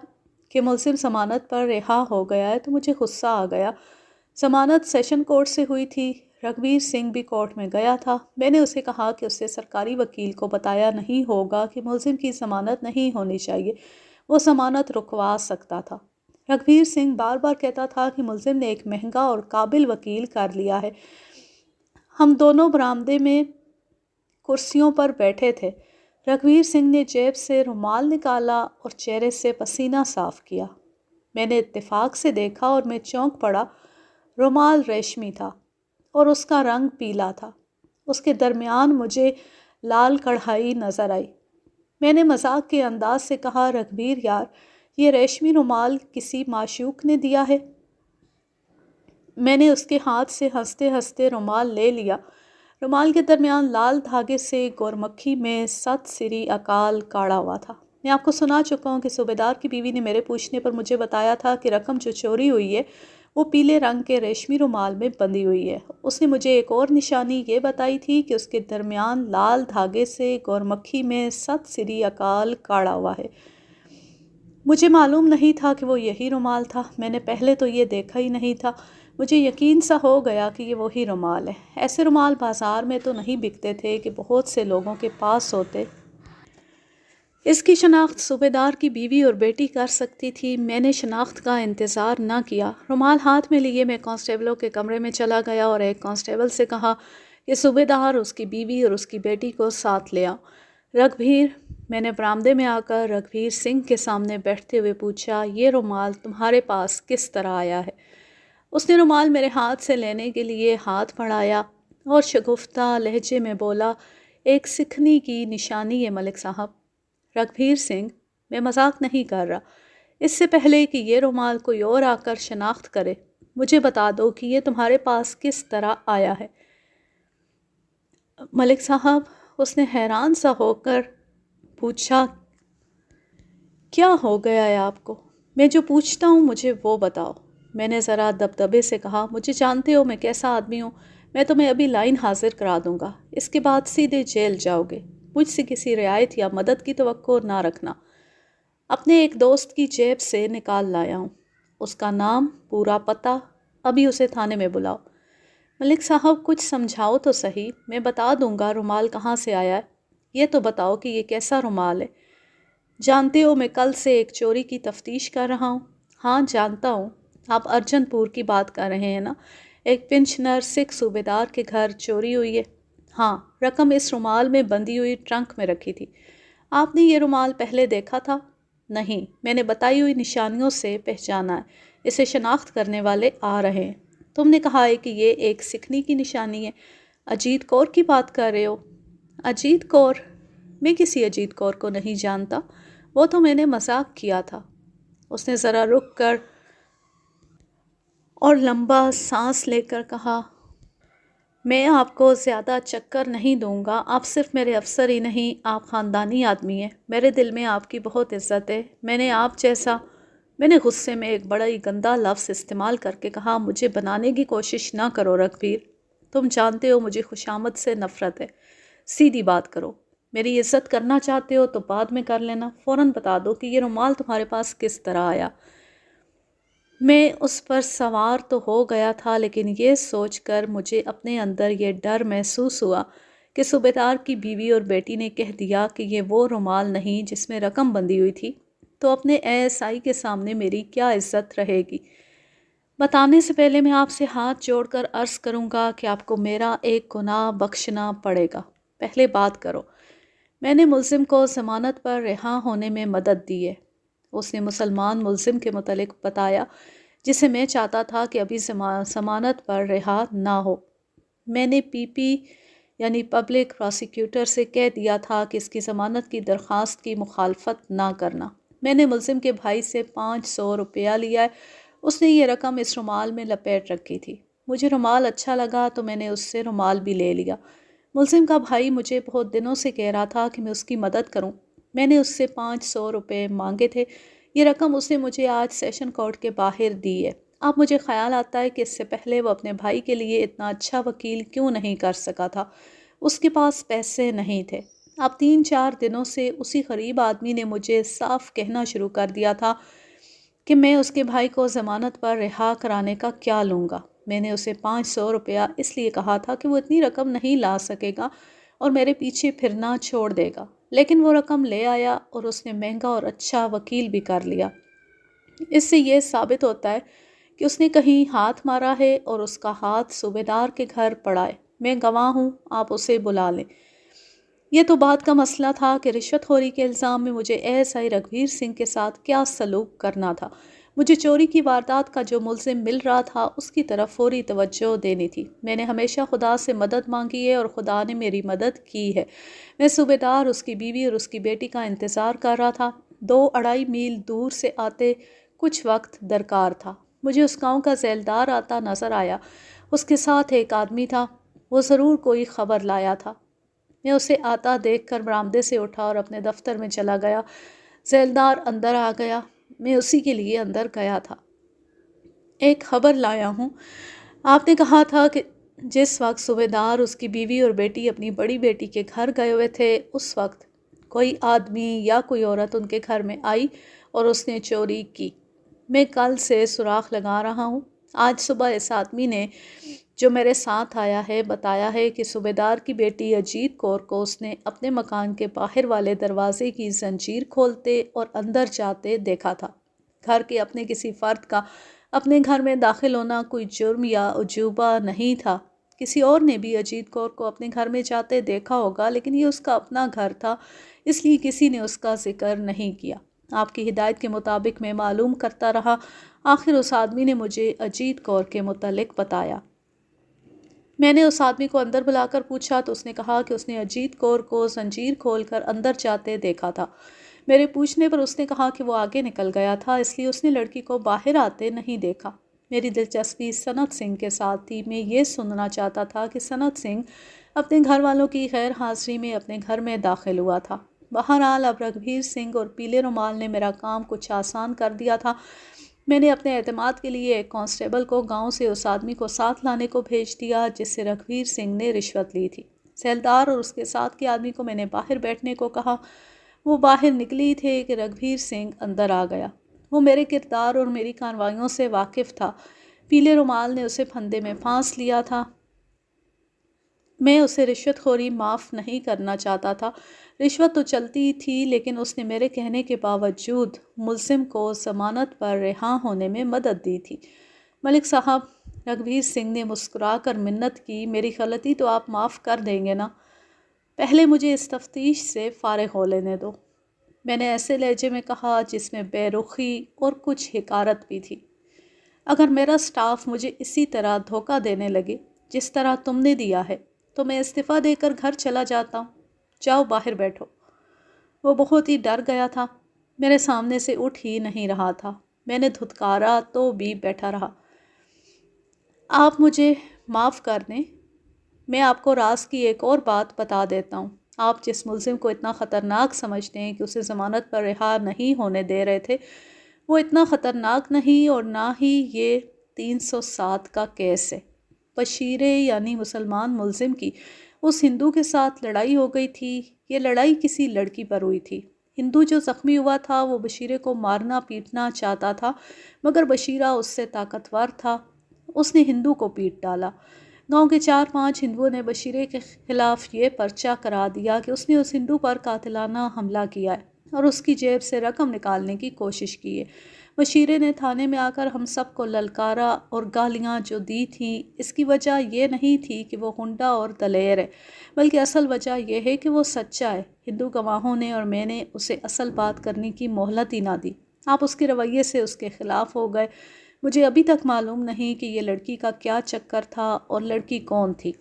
کہ ملزم ضمانت پر رہا ہو گیا ہے تو مجھے غصہ آ گیا۔ ضمانت سیشن کورٹ سے ہوئی تھی، رگھبیر سنگھ بھی کورٹ میں گیا تھا۔ میں نے اسے کہا کہ اسے سرکاری وکیل کو بتایا نہیں ہوگا کہ ملزم کی ضمانت نہیں ہونی چاہیے، وہ ضمانت رکوا سکتا تھا۔ رگھبیر سنگھ بار بار کہتا تھا کہ ملزم نے ایک مہنگا اور قابل وکیل کر لیا ہے۔ ہم دونوں برآمدے میں کرسیوں پر بیٹھے تھے۔ رگھبیر سنگھ نے جیب سے رومال نکالا اور چہرے سے پسینہ صاف کیا۔ میں نے اتفاق سے دیکھا اور میں چونک پڑا۔ رومال ریشمی تھا اور اس کا رنگ پیلا تھا۔ اس کے درمیان مجھے لال کڑھائی نظر آئی۔ میں نے مذاق کے انداز سے کہا، رگھبیر یار، یہ ریشمی رومال کسی معشوق نے دیا ہے؟ میں نے اس کے ہاتھ سے ہنستے ہنستے رومال لے لیا۔ رومال کے درمیان لال دھاگے سے گورمکھی میں ست سری اکال کاڑا ہوا تھا۔ میں آپ کو سنا چکا ہوں کہ صوبیدار کی بیوی نے میرے پوچھنے پر مجھے بتایا تھا کہ رقم جو چوری ہوئی ہے وہ پیلے رنگ کے ریشمی رومال میں بندھی ہوئی ہے۔ اس نے مجھے ایک اور نشانی یہ بتائی تھی کہ اس کے درمیان لال دھاگے سے گورمکھی میں ست سری اکال کاڑا ہوا ہے۔ مجھے معلوم نہیں تھا کہ وہ یہی رومال تھا، میں نے پہلے تو یہ دیکھا ہی نہیں تھا۔ مجھے یقین سا ہو گیا کہ یہ وہی رومال ہے۔ ایسے رومال بازار میں تو نہیں بکتے تھے کہ بہت سے لوگوں کے پاس ہوتے۔ اس کی شناخت صوبیدار کی بیوی اور بیٹی کر سکتی تھی۔ میں نے شناخت کا انتظار نہ کیا، رومال ہاتھ میں لیے میں کانسٹیبلوں کے کمرے میں چلا گیا اور ایک کانسٹیبل سے کہا کہ صوبیدار، اس کی بیوی اور اس کی بیٹی کو ساتھ لے آؤ۔ رگھبیر، میں نے برآمدے میں آ کر رگھبیر سنگھ کے سامنے بیٹھتے ہوئے پوچھا، یہ رومال تمہارے پاس کس طرح آیا ہے؟ اس نے رومال میرے ہاتھ سے لینے کے لیے ہاتھ بڑھایا اور شگفتہ لہجے میں بولا، ایک سکھنی کی نشانی ہے ملک صاحب۔ رگھبیر سنگھ، میں مذاق نہیں کر رہا۔ اس سے پہلے کہ یہ رومال کوئی اور آ کر شناخت کرے، مجھے بتا دو کہ یہ تمہارے پاس کس طرح آیا ہے۔ ملک صاحب، اس نے حیران سا ہو کر پوچھا، کیا ہو گیا ہے آپ کو؟ میں جو پوچھتا ہوں مجھے وہ بتاؤ۔ میں نے ذرا دبدبے سے کہا، مجھے جانتے ہو میں کیسا آدمی ہوں، میں تمہیں ابھی لائن حاضر کرا دوں گا، اس کے بعد سیدھے جیل جاؤ گے۔ مجھ سے کسی رعایت یا مدد کی توقع نہ رکھنا۔ اپنے ایک دوست کی جیب سے نکال لایا ہوں، اس کا نام، پورا پتہ، ابھی اسے تھانے میں بلاؤ۔ ملک صاحب، کچھ سمجھاؤ تو صحیح، میں بتا دوں گا رومال کہاں سے آیا ہے۔ یہ تو بتاؤ کہ یہ کیسا رومال ہے؟ جانتے ہو میں کل سے ایک چوری کی تفتیش کر رہا ہوں۔ ہاں جانتا ہوں، آپ ارجن پور کی بات کر رہے ہیں نا؟ ایک پنشنر سکھ صوبیدار کے گھر چوری ہوئی ہے۔ ہاں، رقم اس رومال میں بندھی ہوئی ٹرنک میں رکھی تھی۔ آپ نے یہ رومال پہلے دیکھا تھا؟ نہیں، میں نے بتائی ہوئی نشانیوں سے پہچانا ہے، اسے شناخت کرنے والے آ رہے ہیں۔ تم نے کہا ہے کہ یہ ایک سکھنی کی نشانی ہے، اجیت کور کی بات کر رہے ہو؟ اجیت کور؟ میں کسی اجیت کور کو نہیں جانتا، وہ تو میں نے مذاق کیا تھا۔ اس نے ذرا رک کر اور لمبا سانس لے کر کہا، میں آپ کو زیادہ چکر نہیں دوں گا، آپ صرف میرے افسر ہی نہیں، آپ خاندانی آدمی ہیں، میرے دل میں آپ کی بہت عزت ہے۔ میں نے غصے میں ایک بڑا ہی گندا لفظ استعمال کر کے کہا، مجھے بنانے کی کوشش نہ کرو رگھبیر، تم جانتے ہو مجھے خوشامد سے نفرت ہے، سیدھی بات کرو۔ میری عزت کرنا چاہتے ہو تو بعد میں کر لینا، فوراً بتا دو کہ یہ رومال تمہارے پاس کس طرح آیا۔ میں اس پر سوار تو ہو گیا تھا، لیکن یہ سوچ کر مجھے اپنے اندر یہ ڈر محسوس ہوا کہ صوبیدار کی بیوی اور بیٹی نے کہہ دیا کہ یہ وہ رومال نہیں جس میں رقم بندھی ہوئی تھی، تو اپنے ASI کے سامنے میری کیا عزت رہے گی۔ بتانے سے پہلے میں آپ سے ہاتھ جوڑ کر عرض کروں گا کہ آپ کو میرا ایک گناہ بخشنا پڑے گا۔ پہلے بات کرو، میں نے ملزم کو ضمانت پر رہا ہونے میں مدد دی ہے۔ اس نے مسلمان ملزم کے متعلق بتایا جسے میں چاہتا تھا کہ ابھی ضمانت پر رہا نہ ہو۔ میں نے PP یعنی پبلک پراسیکیوٹر سے کہہ دیا تھا کہ اس کی ضمانت کی درخواست کی مخالفت نہ کرنا۔ میں نے ملزم کے بھائی سے 500 روپیہ لیا ہے، اس نے یہ رقم اس رومال میں لپیٹ رکھی تھی۔ مجھے رومال اچھا لگا تو میں نے اس سے رومال بھی لے لیا۔ ملزم کا بھائی مجھے بہت دنوں سے کہہ رہا تھا کہ میں اس کی مدد کروں، میں نے اس سے 500 روپے مانگے تھے۔ یہ رقم اس نے مجھے آج سیشن کورٹ کے باہر دی ہے۔ اب مجھے خیال آتا ہے کہ اس سے پہلے وہ اپنے بھائی کے لیے اتنا اچھا وکیل کیوں نہیں کر سکا تھا، اس کے پاس پیسے نہیں تھے۔ اب 3-4 دنوں سے اسی غریب آدمی نے مجھے صاف کہنا شروع کر دیا تھا کہ میں اس کے بھائی کو ضمانت پر رہا کرانے کا کیا لوں گا۔ میں نے اسے 500 روپیہ اس لیے کہا تھا کہ وہ اتنی رقم نہیں لا سکے گا اور میرے پیچھے پھرنا چھوڑ دے گا، لیکن وہ رقم لے آیا اور اس نے مہنگا اور اچھا وکیل بھی کر لیا۔ اس سے یہ ثابت ہوتا ہے کہ اس نے کہیں ہاتھ مارا ہے اور اس کا ہاتھ صوبیدار کے گھر پڑا ہے۔ میں گواہ ہوں، آپ اسے بلا لیں۔ یہ تو بات کا مسئلہ تھا کہ رشوت خوری کے الزام میں مجھے ASI رگھبیر سنگھ کے ساتھ کیا سلوک کرنا تھا۔ مجھے چوری کی واردات کا جو ملزم مل رہا تھا اس کی طرف فوری توجہ دینی تھی۔ میں نے ہمیشہ خدا سے مدد مانگی ہے اور خدا نے میری مدد کی ہے۔ میں صوبیدار، اس کی بیوی اور اس کی بیٹی کا انتظار کر رہا تھا۔ 2-2.5 میل دور سے آتے کچھ وقت درکار تھا۔ مجھے اس گاؤں کا ذیلدار آتا نظر آیا، اس کے ساتھ ایک آدمی تھا، وہ ضرور کوئی خبر لایا تھا۔ میں اسے آتا دیکھ کر برآمدے سے اٹھا اور اپنے دفتر میں چلا گیا۔ ذیلدار اندر آ گیا، میں اسی کے لیے اندر گیا تھا۔ ایک خبر لایا ہوں، آپ نے کہا تھا کہ جس وقت صوبیدار، اس کی بیوی اور بیٹی اپنی بڑی بیٹی کے گھر گئے ہوئے تھے، اس وقت کوئی آدمی یا کوئی عورت ان کے گھر میں آئی اور اس نے چوری کی۔ میں کل سے سراغ لگا رہا ہوں۔ آج صبح اس آدمی نے جو میرے ساتھ آیا ہے بتایا ہے کہ صوبیدار کی بیٹی اجیت کور کو اس نے اپنے مکان کے باہر والے دروازے کی زنجیر کھولتے اور اندر جاتے دیکھا تھا۔ گھر کے اپنے کسی فرد کا اپنے گھر میں داخل ہونا کوئی جرم یا عجوبہ نہیں تھا۔ کسی اور نے بھی اجیت کور کو اپنے گھر میں جاتے دیکھا ہوگا، لیکن یہ اس کا اپنا گھر تھا، اس لیے کسی نے اس کا ذکر نہیں کیا۔ آپ کی ہدایت کے مطابق میں معلوم کرتا رہا۔ آخر اس آدمی نے مجھے اجیت کور کے متعلق بتایا۔ میں نے اس آدمی کو اندر بلا کر پوچھا تو اس نے کہا کہ اس نے اجیت کور کو زنجیر کھول کر اندر جاتے دیکھا تھا۔ میرے پوچھنے پر اس نے کہا کہ وہ آگے نکل گیا تھا، اس لیے اس نے لڑکی کو باہر آتے نہیں دیکھا۔ میری دلچسپی سنت سنگھ کے ساتھ تھی۔ میں یہ سننا چاہتا تھا کہ سنت سنگھ اپنے گھر والوں کی غیر حاضری میں اپنے گھر میں داخل ہوا تھا۔ بہرحال اب رگھبیر سنگھ اور پیلے رومال نے میرا کام کچھ آسان کر دیا تھا۔ میں نے اپنے اعتماد کے لیے ایک کانسٹیبل کو گاؤں سے اس آدمی کو ساتھ لانے کو بھیج دیا جس سے رگھبیر سنگھ نے رشوت لی تھی۔ سیلدار اور اس کے ساتھ کے آدمی کو میں نے باہر بیٹھنے کو کہا۔ وہ باہر نکلی تھے کہ رگھبیر سنگھ اندر آ گیا۔ وہ میرے کردار اور میری کارروائیوں سے واقف تھا۔ پیلے رومال نے اسے پھندے میں پھانس لیا تھا۔ میں اسے رشوت خوری معاف نہیں کرنا چاہتا تھا۔ رشوت تو چلتی تھی، لیکن اس نے میرے کہنے کے باوجود ملزم کو ضمانت پر رہا ہونے میں مدد دی تھی۔ ملک صاحب، رگھبیر سنگھ نے مسکرا کر منت کی، میری غلطی تو آپ معاف کر دیں گے نا؟ پہلے مجھے اس تفتیش سے فارغ ہو لینے دو۔ میں نے ایسے لہجے میں کہا جس میں بے رخی اور کچھ حقارت بھی تھی۔ اگر میرا سٹاف مجھے اسی طرح دھوکہ دینے لگے جس طرح تم نے دیا ہے تو میں استعفیٰ دے کر گھر چلا جاتا ہوں۔ جاؤ باہر بیٹھو۔ وہ بہت ہی ڈر گیا تھا، میرے سامنے سے اٹھ ہی نہیں رہا تھا۔ میں نے دھتکارا تو بھی بیٹھا رہا۔ آپ مجھے معاف کر دیں، میں آپ کو راز کی ایک اور بات بتا دیتا ہوں۔ آپ جس ملزم کو اتنا خطرناک سمجھتے ہیں کہ اسے ضمانت پر رہا نہیں ہونے دے رہے تھے، وہ اتنا خطرناک نہیں اور نہ ہی یہ 307 کا کیس ہے۔ بشیرے یعنی مسلمان ملزم کی اس ہندو کے ساتھ لڑائی ہو گئی تھی۔ یہ لڑائی کسی لڑکی پر ہوئی تھی۔ ہندو جو زخمی ہوا تھا وہ بشیرے کو مارنا پیٹنا چاہتا تھا، مگر بشیرہ اس سے طاقتور تھا۔ اس نے ہندو کو پیٹ ڈالا۔ گاؤں کے 4-5 ہندوؤں نے بشیرے کے خلاف یہ پرچہ کرا دیا کہ اس نے اس ہندو پر قاتلانہ حملہ کیا ہے اور اس کی جیب سے رقم نکالنے کی کوشش کی ہے۔ بشیرے نے تھانے میں آ کر ہم سب کو للکارا اور گالیاں جو دی تھیں، اس کی وجہ یہ نہیں تھی کہ وہ ہنڈا اور دلیر ہے، بلکہ اصل وجہ یہ ہے کہ وہ سچا ہے۔ ہندو گواہوں نے اور میں نے اسے اصل بات کرنے کی مہلت ہی نہ دی۔ آپ اس کے رویے سے اس کے خلاف ہو گئے۔ مجھے ابھی تک معلوم نہیں کہ یہ لڑکی کا کیا چکر تھا اور لڑکی کون تھی۔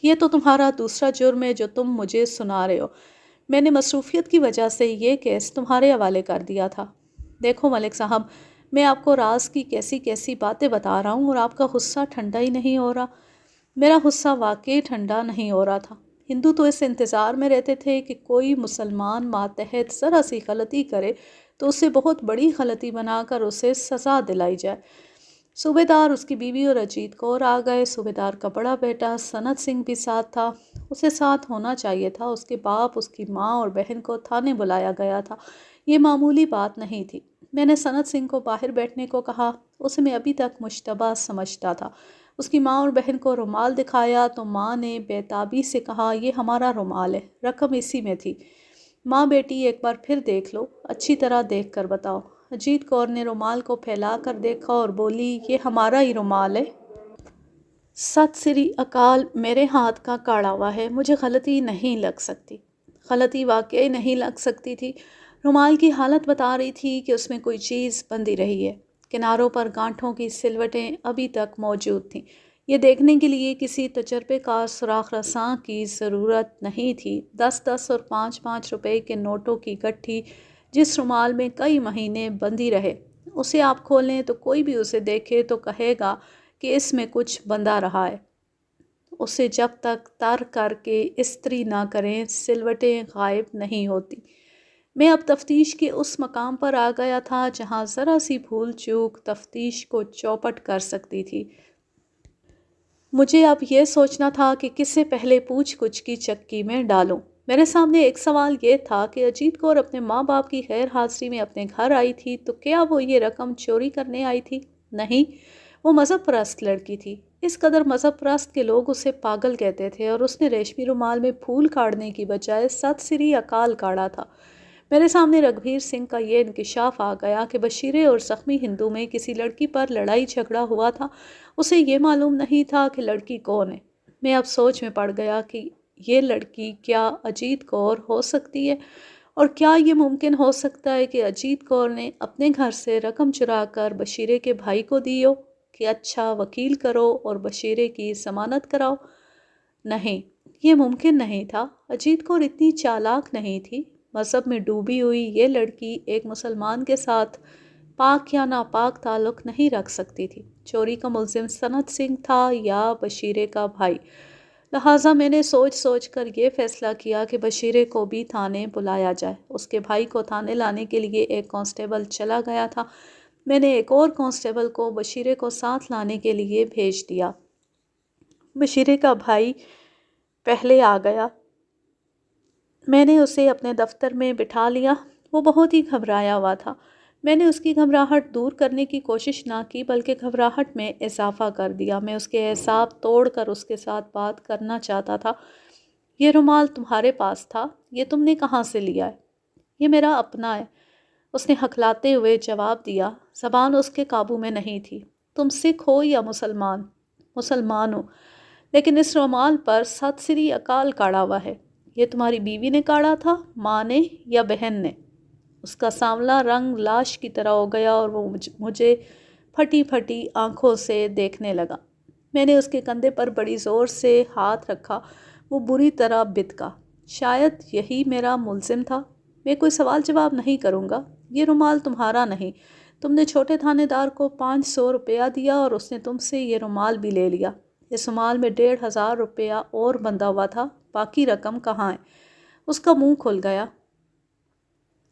یہ تو تمہارا دوسرا جرم ہے جو تم مجھے سنا رہے ہو۔ میں نے مصروفیت کی وجہ سے یہ کیس تمہارے حوالے کر دیا تھا۔ دیکھو ملک صاحب، میں آپ کو راز کی کیسی کیسی باتیں بتا رہا ہوں اور آپ کا غصہ ٹھنڈا ہی نہیں ہو رہا۔ میرا غصہ واقعی ٹھنڈا نہیں ہو رہا تھا۔ ہندو تو اس انتظار میں رہتے تھے کہ کوئی مسلمان ماتحت ذرا سی غلطی کرے تو اسے بہت بڑی غلطی بنا کر اسے سزا دلائی جائے۔ صوبیدار، اس کی بیوی اور اجیت کور آ گئے۔ صوبیدار کا بڑا بیٹا سنت سنگھ بھی ساتھ تھا۔ اسے ساتھ ہونا چاہیے تھا۔ اس کے باپ، اس کی ماں اور بہن کو تھانے بلایا گیا تھا۔ یہ معمولی بات نہیں تھی۔ میں نے سنت سنگھ کو باہر بیٹھنے کو کہا۔ اسے میں ابھی تک مشتبہ سمجھتا تھا۔ اس کی ماں اور بہن کو رومال دکھایا تو ماں نے بے تابی سے کہا، یہ ہمارا رومال ہے، رقم اسی میں تھی۔ ماں بیٹی ایک بار پھر دیکھ لو، اچھی طرح دیکھ کر بتاؤ۔ اجیت کور نے رومال کو پھیلا کر دیکھا اور بولی، یہ ہمارا ہی رومال ہے۔ ست سری اکال، میرے ہاتھ کا کاڑا ہوا ہے، مجھے غلطی نہیں لگ سکتی۔ غلطی واقعی نہیں لگ سکتی تھی۔ رومال کی حالت بتا رہی تھی کہ اس میں کوئی چیز بندھی رہی ہے۔ کناروں پر گانٹھوں کی سلوٹیں ابھی تک موجود تھیں۔ یہ دیکھنے کے لیے کسی تجربے کار سوراخ رساں کی ضرورت نہیں تھی۔ 10-10 اور 5-5 روپے کے نوٹوں کی گٹھی جس رومال میں کئی مہینے بندھی رہے، اسے آپ کھولیں تو کوئی بھی اسے دیکھے تو کہے گا کہ اس میں کچھ بندھا رہا ہے۔ اسے جب تک تر کر کے استری نہ کریں سلوٹیں غائب نہیں ہوتی۔ میں اب تفتیش کے اس مقام پر آ گیا تھا جہاں ذرا سی بھول چوک تفتیش کو چوپٹ کر سکتی تھی۔ مجھے اب یہ سوچنا تھا کہ کسے پہلے پوچھ گچھ کی چکی میں ڈالوں۔ میرے سامنے ایک سوال یہ تھا کہ اجیت کور اپنے ماں باپ کی غیر حاضری میں اپنے گھر آئی تھی تو کیا وہ یہ رقم چوری کرنے آئی تھی؟ نہیں، وہ مذہب پرست لڑکی تھی۔ اس قدر مذہب پرست کے لوگ اسے پاگل کہتے تھے اور اس نے ریشمی رومال میں پھول کاڑنے کی بجائے ست سری اکال کاڑا تھا۔ میرے سامنے رگھبیر سنگھ کا یہ انکشاف آ گیا کہ بشیرے اور زخمی ہندو میں کسی لڑکی پر لڑائی جھگڑا ہوا تھا۔ اسے یہ معلوم نہیں تھا کہ لڑکی کون ہے۔ میں اب سوچ میں پڑ گیا کہ یہ لڑکی کیا اجیت کور ہو سکتی ہے، اور کیا یہ ممکن ہو سکتا ہے کہ اجیت کور نے اپنے گھر سے رقم چرا کر بشیرے کے بھائی کو دی ہو کہ اچھا وکیل کرو اور بشیرے کی ضمانت کراؤ؟ نہیں، یہ ممکن نہیں تھا۔ اجیت کور اتنی چالاک نہیں تھی۔ مذہب میں ڈوبی ہوئی یہ لڑکی ایک مسلمان کے ساتھ پاک یا ناپاک تعلق نہیں رکھ سکتی تھی۔ چوری کا ملزم سنت سنگھ تھا یا بشیرے کا بھائی۔ لہٰذا میں نے سوچ سوچ کر یہ فیصلہ کیا کہ بشیرے کو بھی تھانے بلایا جائے۔ اس کے بھائی کو تھانے لانے کے لیے ایک کانسٹیبل چلا گیا تھا۔ میں نے ایک اور کانسٹیبل کو بشیرے کو ساتھ لانے کے لیے بھیج دیا۔ بشیرے کا بھائی پہلے آ گیا۔ میں نے اسے اپنے دفتر میں بٹھا لیا۔ وہ بہت ہی گھبرایا ہوا تھا۔ میں نے اس کی گھبراہٹ دور کرنے کی کوشش نہ کی بلکہ گھبراہٹ میں اضافہ کر دیا۔ میں اس کے اعصاب توڑ کر اس کے ساتھ بات کرنا چاہتا تھا۔ یہ رومال تمہارے پاس تھا، یہ تم نے کہاں سے لیا ہے؟ یہ میرا اپنا ہے، اس نے ہکلاتے ہوئے جواب دیا۔ زبان اس کے قابو میں نہیں تھی۔ تم سکھ ہو یا مسلمان؟ مسلمان ہوں، لیکن اس رومال پر ست سری اکال کاڑا ہوا ہے۔ یہ تمہاری بیوی نے کاڑا تھا، ماں نے یا بہن نے؟ اس کا سانولا رنگ لاش کی طرح ہو گیا اور وہ مجھے پھٹی پھٹی آنکھوں سے دیکھنے لگا۔ میں نے اس کے کندھے پر بڑی زور سے ہاتھ رکھا۔ وہ بری طرح بتکا۔ شاید یہی میرا ملزم تھا۔ میں کوئی سوال جواب نہیں کروں گا۔ یہ رومال تمہارا نہیں۔ تم نے چھوٹے تھانے دار کو 500 روپیہ دیا اور اس نے تم سے یہ رومال بھی لے لیا۔ اس رومال میں 1500 روپیہ اور بندھا ہوا تھا۔ باقی رقم کہاں ہے؟ اس کا منہ کھل گیا،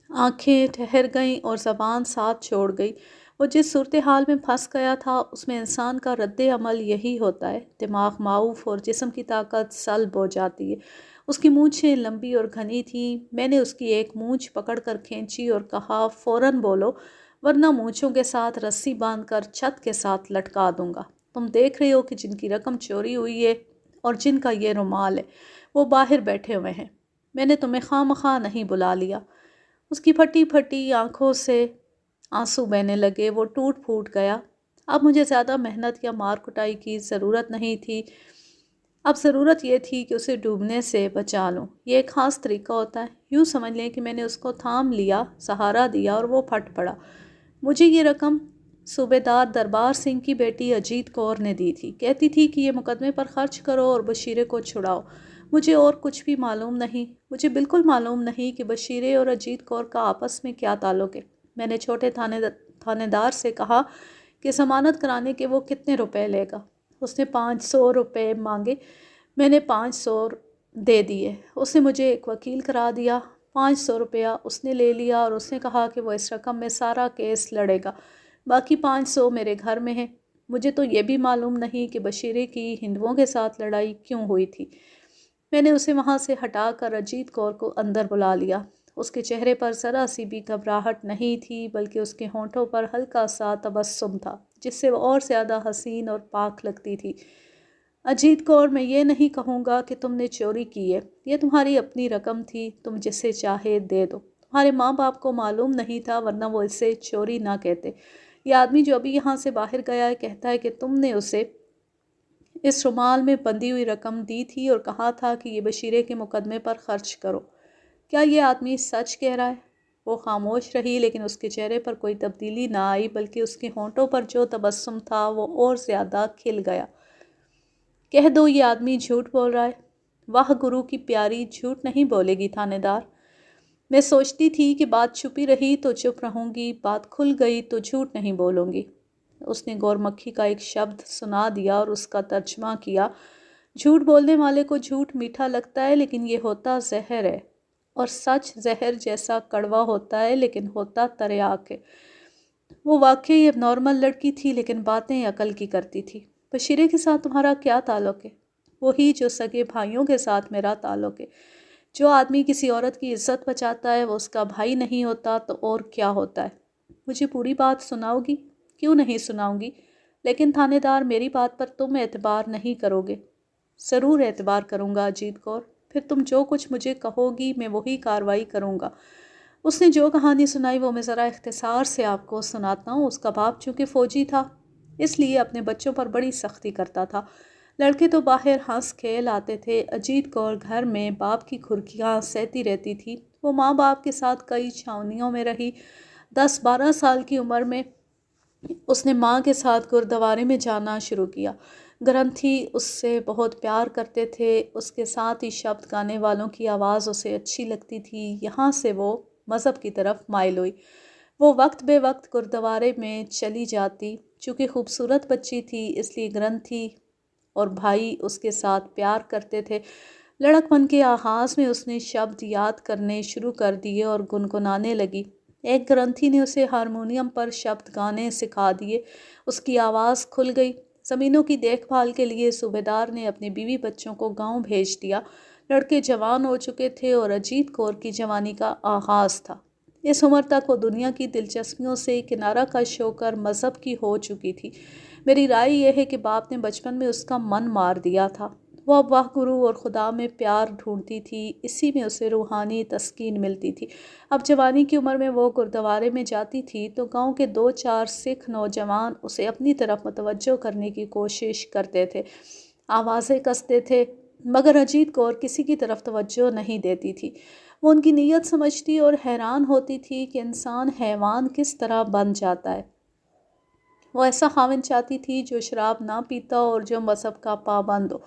آنکھیں ٹھہر گئیں اور زبان ساتھ چھوڑ گئی۔ وہ جس صورتحال میں پھنس گیا تھا اس میں انسان کا رد عمل یہی ہوتا ہے، دماغ معاف اور جسم کی طاقت سلب ہو جاتی ہے۔ اس کی مونچھیں لمبی اور گھنی تھیں۔ میں نے اس کی ایک مونچھ پکڑ کر کھینچی اور کہا، فوراً بولو ورنہ مونچھوں کے ساتھ رسی باندھ کر چھت کے ساتھ لٹکا دوں گا۔ تم دیکھ رہے ہو کہ جن کی رقم چوری ہوئی ہے اور جن کا یہ رومال ہے وہ باہر بیٹھے ہوئے ہیں۔ میں نے تمہیں خواہ مخواہ نہیں بلا لیا۔ اس کی پھٹی پھٹی آنکھوں سے آنسو بہنے لگے۔ وہ ٹوٹ پھوٹ گیا۔ اب مجھے زیادہ محنت یا مار کٹائی کی ضرورت نہیں تھی۔ اب ضرورت یہ تھی کہ اسے ڈوبنے سے بچا لوں۔ یہ ایک خاص طریقہ ہوتا ہے۔ یوں سمجھ لیں کہ میں نے اس کو تھام لیا، سہارا دیا اور وہ پھٹ پڑا۔ مجھے یہ رقم صوبیدار دربار سنگھ کی بیٹی اجیت کور نے دی تھی۔ کہتی تھی کہ یہ مقدمے پر خرچ کرو اور بشیرے کو چھڑاؤ۔ مجھے اور کچھ بھی معلوم نہیں۔ مجھے بالکل معلوم نہیں کہ بشیرے اور اجیت کور کا آپس میں کیا تعلق ہے۔ میں نے چھوٹے تھانے دار سے کہا کہ ضمانت کرانے کے وہ کتنے روپے لے گا۔ اس نے 500 روپے مانگے۔ میں نے 500 دے دیے۔ اس نے مجھے ایک وکیل کرا دیا۔ 500 روپیہ اس نے لے لیا اور اس نے کہا کہ وہ اس رقم میں سارا کیس لڑے گا۔ باقی 500 میرے گھر میں ہے۔ مجھے تو یہ بھی معلوم نہیں کہ بشیرے کی ہندوؤں کے ساتھ لڑائی کیوں ہوئی تھی۔ میں نے اسے وہاں سے ہٹا کر اجیت کور کو اندر بلا لیا۔ اس کے چہرے پر ذرا سی بھی گھبراہٹ نہیں تھی بلکہ اس کے ہونٹوں پر ہلکا سا تبسم تھا جس سے وہ اور زیادہ حسین اور پاک لگتی تھی۔ اجیت کور، میں یہ نہیں کہوں گا کہ تم نے چوری کی ہے۔ یہ تمہاری اپنی رقم تھی، تم جسے چاہے دے دو۔ تمہارے ماں باپ کو معلوم نہیں تھا ورنہ وہ اسے چوری نہ کہتے۔ یہ آدمی جو ابھی یہاں سے باہر گیا ہے کہتا ہے کہ تم نے اسے اس رومال میں بندھی ہوئی رقم دی تھی اور کہا تھا کہ یہ بشیرے کے مقدمے پر خرچ کرو۔ کیا یہ آدمی سچ کہہ رہا ہے؟ وہ خاموش رہی لیکن اس کے چہرے پر کوئی تبدیلی نہ آئی بلکہ اس کے ہونٹوں پر جو تبسم تھا وہ اور زیادہ کھل گیا۔ کہہ دو یہ آدمی جھوٹ بول رہا ہے۔ واہ گرو کی پیاری، جھوٹ نہیں بولے گی تھانے دار۔ میں سوچتی تھی کہ بات چھپی رہی تو چپ رہوں گی، بات کھل گئی تو جھوٹ نہیں بولوں گی۔ اس نے گور مکھی کا ایک شبد سنا دیا اور اس کا ترجمہ کیا۔ جھوٹ بولنے والے کو جھوٹ میٹھا لگتا ہے لیکن یہ ہوتا زہر ہے، اور سچ زہر جیسا کڑوا ہوتا ہے لیکن ہوتا تریاک ہے۔ وہ واقعی اب نارمل لڑکی تھی لیکن باتیں عقل کی کرتی تھی۔ بشیرے کے ساتھ تمہارا کیا تعلق ہے؟ وہی جو سگے بھائیوں کے ساتھ میرا تعلق ہے۔ جو آدمی کسی عورت کی عزت بچاتا ہے وہ اس کا بھائی نہیں ہوتا تو اور کیا ہوتا ہے؟ مجھے پوری بات سناؤ گی؟ کیوں نہیں سناؤں گی، لیکن تھانے دار میری بات پر تم اعتبار نہیں کرو گے۔ ضرور اعتبار کروں گا اجیت کور، پھر تم جو کچھ مجھے کہو گی میں وہی کارروائی کروں گا۔ اس نے جو کہانی سنائی وہ میں ذرا اختصار سے آپ کو سناتا ہوں۔ اس کا باپ چونکہ فوجی تھا اس لیے اپنے بچوں پر بڑی سختی کرتا تھا۔ لڑکے تو باہر ہنس کھیل آتے تھے، اجیت کور گھر میں باپ کی کھرکیاں سہتی رہتی تھی۔ وہ ماں باپ کے ساتھ کئی چھاؤنیوں میں رہی۔ 10-12 سال کی عمر میں اس نے ماں کے ساتھ گردوارے میں جانا شروع کیا۔ گرنتھی اس سے بہت پیار کرتے تھے، اس کے ساتھ ہی شبد گانے والوں کی آواز اسے اچھی لگتی تھی۔ یہاں سے وہ مذہب کی طرف مائل ہوئی۔ وہ وقت بے وقت گردوارے میں چلی جاتی۔ چونکہ خوبصورت بچی تھی اس لیے گرنتھی اور بھائی اس کے ساتھ پیار کرتے تھے۔ لڑک پن کے آغاز میں اس نے شبد یاد کرنے شروع کر دیے اور گنگنانے لگی۔ ایک گرنتھی نے اسے ہارمونیم پر شبد گانے سکھا دیے۔ اس کی آواز کھل گئی۔ زمینوں کی دیکھ بھال کے لیے صوبیدار نے اپنے بیوی بچوں کو گاؤں بھیج دیا۔ لڑکے جوان ہو چکے تھے اور اجیت کور کی جوانی کا آغاز تھا۔ اس عمر تک وہ دنیا کی دلچسپیوں سے کنارہ کش ہو کر مذہب کی ہو چکی تھی۔ میری رائے یہ ہے کہ باپ نے بچپن میں اس کا من مار دیا تھا۔ وہ اب واہ گرو اور خدا میں پیار ڈھونڈتی تھی، اسی میں اسے روحانی تسکین ملتی تھی۔ اب جوانی کی عمر میں وہ گردوارے میں جاتی تھی تو گاؤں کے 2-4 سکھ نوجوان اسے اپنی طرف متوجہ کرنے کی کوشش کرتے تھے، آوازیں کستے تھے، مگر اجیت کور کسی کی طرف توجہ نہیں دیتی تھی۔ وہ ان کی نیت سمجھتی اور حیران ہوتی تھی کہ انسان حیوان کس طرح بن جاتا ہے۔ وہ ایسا خاوند چاہتی تھی جو شراب نہ پیتا اور جو مذہب کا پابند ہو۔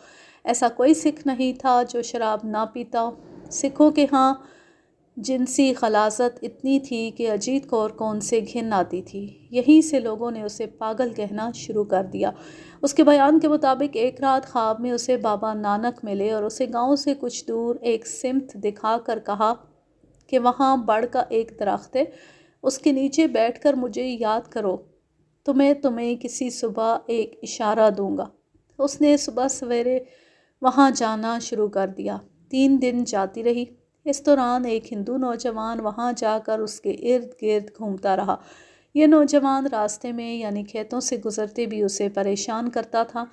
ایسا کوئی سکھ نہیں تھا جو شراب نہ پیتا ہو۔ سکھوں کے ہاں جنسی غلاظت اتنی تھی کہ اجیت کور کو ان سے گھن آتی تھی۔ یہیں سے لوگوں نے اسے پاگل کہنا شروع کر دیا۔ اس کے بیان کے مطابق ایک رات خواب میں اسے بابا نانک ملے اور اسے گاؤں سے کچھ دور ایک سمت دکھا کر کہا کہ وہاں بڑ کا ایک درخت ہے، اس کے نیچے بیٹھ کر مجھے یاد کرو تو میں تمہیں کسی صبح ایک اشارہ دوں گا۔ اس نے صبح سویرے وہاں جانا شروع کر دیا۔ 3 دن جاتی رہی۔ اس دوران ایک ہندو نوجوان وہاں جا کر اس کے ارد گرد گھومتا رہا۔ یہ نوجوان راستے میں یعنی کھیتوں سے گزرتے بھی اسے پریشان کرتا تھا۔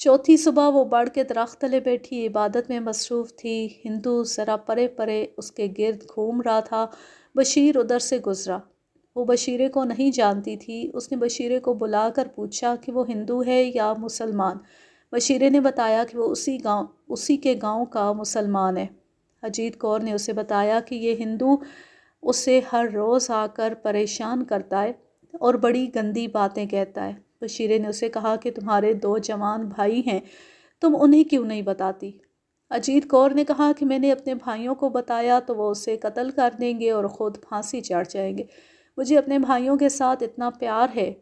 چوتھی صبح وہ بڑ کے درخت تلے بیٹھی عبادت میں مصروف تھی۔ ہندو ذرا پرے پرے اس کے گرد گھوم رہا تھا۔ بشیر ادھر سے گزرا۔ وہ بشیرے کو نہیں جانتی تھی۔ اس نے بشیرے کو بلا کر پوچھا کہ وہ ہندو ہے یا مسلمان۔ بشیرے نے بتایا کہ وہ اسی کے گاؤں کا مسلمان ہے۔ اجیت کور نے اسے بتایا کہ یہ ہندو اسے ہر روز آ کر پریشان کرتا ہے اور بڑی گندی باتیں کہتا ہے۔ بشیرے نے اسے کہا کہ تمہارے 2 جوان بھائی ہیں، تم انہیں کیوں نہیں بتاتی؟ اجیت کور نے کہا کہ میں نے اپنے بھائیوں کو بتایا تو وہ اسے قتل کر دیں گے اور خود پھانسی چڑھ جائیں گے۔ مجھے اپنے بھائیوں کے ساتھ اتنا پیار ہے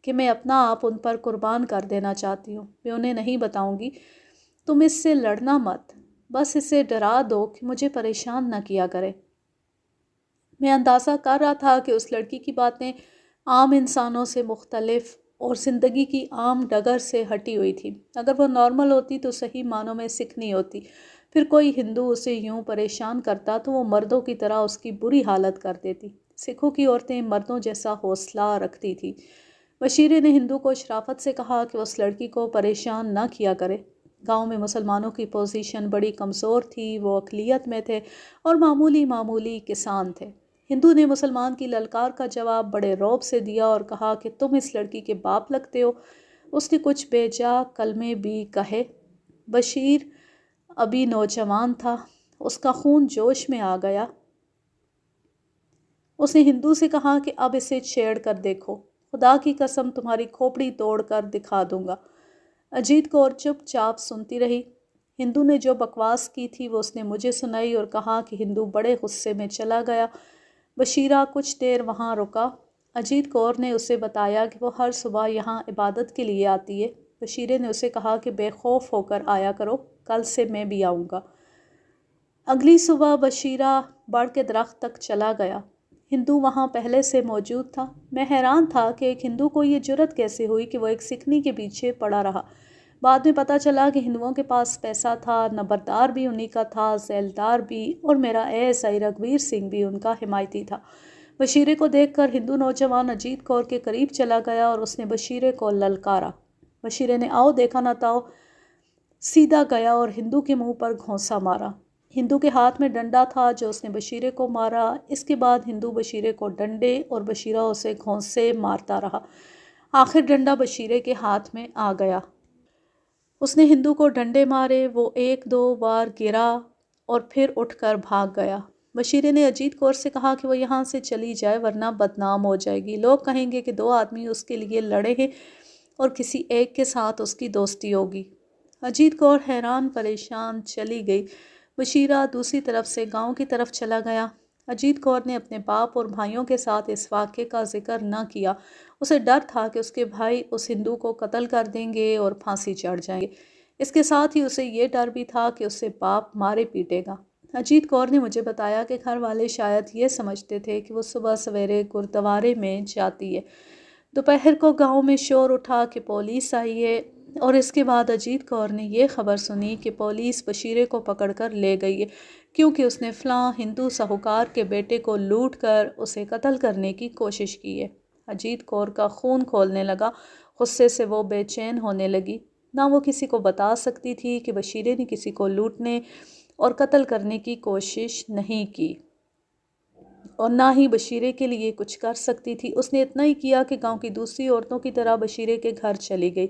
کہ میں اپنا آپ ان پر قربان کر دینا چاہتی ہوں۔ میں انہیں نہیں بتاؤں گی۔ تم اس سے لڑنا مت، بس اسے ڈرا دو کہ مجھے پریشان نہ کیا کرے۔ میں اندازہ کر رہا تھا کہ اس لڑکی کی باتیں عام انسانوں سے مختلف اور زندگی کی عام ڈگر سے ہٹی ہوئی تھی۔ اگر وہ نارمل ہوتی تو صحیح معنوں میں سکھ نہیں ہوتی۔ پھر کوئی ہندو اسے یوں پریشان کرتا تو وہ مردوں کی طرح اس کی بری حالت کر دیتی۔ سکھوں کی عورتیں مردوں جیسا حوصلہ رکھتی تھی۔ بشیرے نے ہندو کو شرافت سے کہا کہ اس لڑکی کو پریشان نہ کیا کرے۔ گاؤں میں مسلمانوں کی پوزیشن بڑی کمزور تھی، وہ اقلیت میں تھے اور معمولی کسان تھے۔ ہندو نے مسلمان کی للکار کا جواب بڑے رعب سے دیا اور کہا کہ تم اس لڑکی کے باپ لگتے ہو۔ اس نے کچھ بے جا کلمے بھی کہے۔ بشیر ابھی نوجوان تھا، اس کا خون جوش میں آ گیا۔ اس نے ہندو سے کہا کہ اب اسے چھیڑ کر دیکھو، خدا کی قسم تمہاری کھوپڑی توڑ کر دکھا دوں گا۔ اجیت کور چپ چاپ سنتی رہی۔ ہندو نے جو بکواس کی تھی وہ اس نے مجھے سنائی اور کہا کہ ہندو بڑے غصے میں چلا گیا۔ بشیرہ کچھ دیر وہاں رکا۔ اجیت کور نے اسے بتایا کہ وہ ہر صبح یہاں عبادت کے لیے آتی ہے۔ بشیرے نے اسے کہا کہ بے خوف ہو کر آیا کرو، کل سے میں بھی آؤں گا۔ اگلی صبح بشیرہ بڑ کے درخت تک چلا گیا۔ ہندو وہاں پہلے سے موجود تھا۔ میں حیران تھا کہ ایک ہندو کو یہ جرأت کیسے ہوئی کہ وہ ایک سکھنی کے پیچھے پڑا رہا۔ بعد میں پتہ چلا کہ ہندوؤں کے پاس پیسہ تھا، نمبردار بھی انہی کا تھا، ذیلدار بھی، اور میرا ایس آئی رگھویر سنگھ بھی ان کا حمایتی تھا۔ بشیرے کو دیکھ کر ہندو نوجوان اجیت کور کے قریب چلا گیا اور اس نے بشیرے کو للکارا۔ بشیرے نے آؤ دیکھا نہ تاؤ سیدھا گیا اور ہندو کے منہ پر گھونسا مارا۔ ہندو کے ہاتھ میں ڈنڈا تھا جو اس نے بشیرے کو مارا۔ اس کے بعد ہندو بشیرے کو ڈنڈے اور بشیرہ اسے گھونسے مارتا رہا۔ آخر ڈنڈا بشیرے کے ہاتھ میں آ گیا۔ اس نے ہندو کو ڈنڈے مارے، وہ ایک دو بار گرا اور پھر اٹھ کر بھاگ گیا۔ بشیرے نے اجیت کور سے کہا کہ وہ یہاں سے چلی جائے ورنہ بدنام ہو جائے گی، لوگ کہیں گے کہ دو آدمی اس کے لیے لڑے ہیں اور کسی ایک کے ساتھ اس کی دوستی ہوگی۔ اجیت کور حیران پریشان چلی گئی۔ بشیرہ دوسری طرف سے گاؤں کی طرف چلا گیا۔ اجیت کور نے اپنے باپ اور بھائیوں کے ساتھ اس واقعے کا ذکر نہ کیا۔ اسے ڈر تھا کہ اس کے بھائی اس ہندو کو قتل کر دیں گے اور پھانسی چڑھ جائیں گے۔ اس کے ساتھ ہی اسے یہ ڈر بھی تھا کہ اسے باپ مارے پیٹے گا۔ اجیت کور نے مجھے بتایا کہ گھر والے شاید یہ سمجھتے تھے کہ وہ صبح سویرے گردوارے میں جاتی ہے۔ دوپہر کو گاؤں میں شور اٹھا کہ پولیس آئی ہے، اور اس کے بعد اجیت کور نے یہ خبر سنی کہ پولیس بشیرے کو پکڑ کر لے گئی ہے کیونکہ اس نے فلاں ہندو ساہوکار کے بیٹے کو لوٹ کر اسے قتل کرنے کی کوشش کی ہے۔ اجیت کور کا خون کھولنے لگا، غصے سے وہ بے چین ہونے لگی۔ نہ وہ کسی کو بتا سکتی تھی کہ بشیرے نے کسی کو لوٹنے اور قتل کرنے کی کوشش نہیں کی، اور نہ ہی بشیرے کے لیے کچھ کر سکتی تھی۔ اس نے اتنا ہی کیا کہ گاؤں کی دوسری عورتوں کی طرح بشیرے کے گھر چلی گئی۔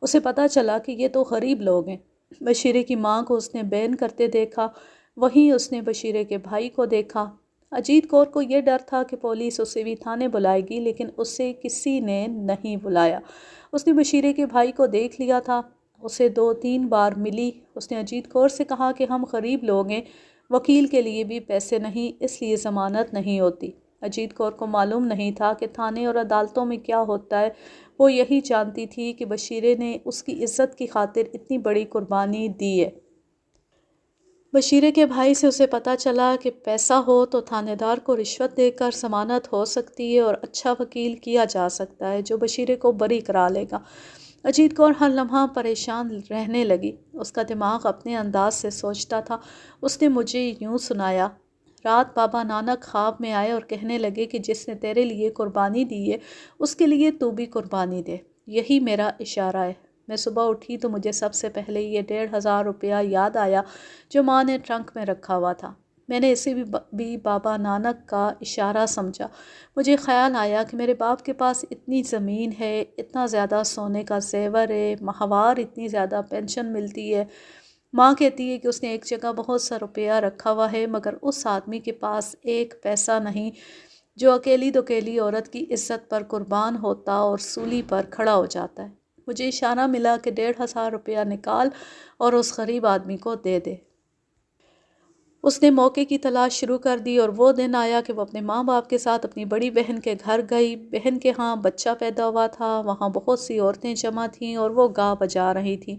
اسے پتہ چلا کہ یہ تو غریب لوگ ہیں۔ بشیرے کی ماں کو اس نے بین کرتے دیکھا، وہیں اس نے بشیرے کے بھائی کو دیکھا۔ اجیت کور کو یہ ڈر تھا کہ پولیس اسے بھی تھانے بلائے گی، لیکن اسے کسی نے نہیں بلایا۔ اس نے بشیرے کے بھائی کو دیکھ لیا تھا، اسے دو تین بار ملی۔ اس نے اجیت کور سے کہا کہ ہم غریب لوگ ہیں، وکیل کے لیے بھی پیسے نہیں، اس لیے ضمانت نہیں ہوتی۔ اجیت کور کو معلوم نہیں تھا کہ تھانے اور عدالتوں میں کیا ہوتا ہے۔ وہ یہی جانتی تھی کہ بشیرے نے اس کی عزت کی خاطر اتنی بڑی قربانی دی ہے۔ بشیرے کے بھائی سے اسے پتہ چلا کہ پیسہ ہو تو تھانے دار کو رشوت دے کر ضمانت ہو سکتی ہے اور اچھا وکیل کیا جا سکتا ہے جو بشیرے کو بری کرا لے گا۔ اجیت کور ہر لمحہ پریشان رہنے لگی۔ اس کا دماغ اپنے انداز سے سوچتا تھا۔ اس نے مجھے یوں سنایا: رات بابا نانک خواب میں آئے اور کہنے لگے کہ جس نے تیرے لیے قربانی دی ہے اس کے لیے تو بھی قربانی دے، یہی میرا اشارہ ہے۔ میں صبح اٹھی تو مجھے سب سے پہلے یہ 1,500 روپیہ یاد آیا جو ماں نے ٹرنک میں رکھا ہوا تھا۔ میں نے اسے بھی بابا نانک کا اشارہ سمجھا۔ مجھے خیال آیا کہ میرے باپ کے پاس اتنی زمین ہے، اتنا زیادہ سونے کا زیور ہے، ماہوار اتنی زیادہ پینشن ملتی ہے۔ ماں کہتی ہے کہ اس نے ایک جگہ بہت سا روپیہ رکھا ہوا ہے، مگر اس آدمی کے پاس ایک پیسہ نہیں جو اکیلی دکیلی عورت کی عزت پر قربان ہوتا اور سولی پر کھڑا ہو جاتا ہے۔ مجھے اشارہ ملا کہ 1,500 روپیہ نکال اور اس غریب آدمی کو دے دے۔ اس نے موقع کی تلاش شروع کر دی اور وہ دن آیا کہ وہ اپنے ماں باپ کے ساتھ اپنی بڑی بہن کے گھر گئی۔ بہن کے ہاں بچہ پیدا ہوا تھا، وہاں بہت سی عورتیں جمع تھیں اور وہ گا بجا رہی تھیں۔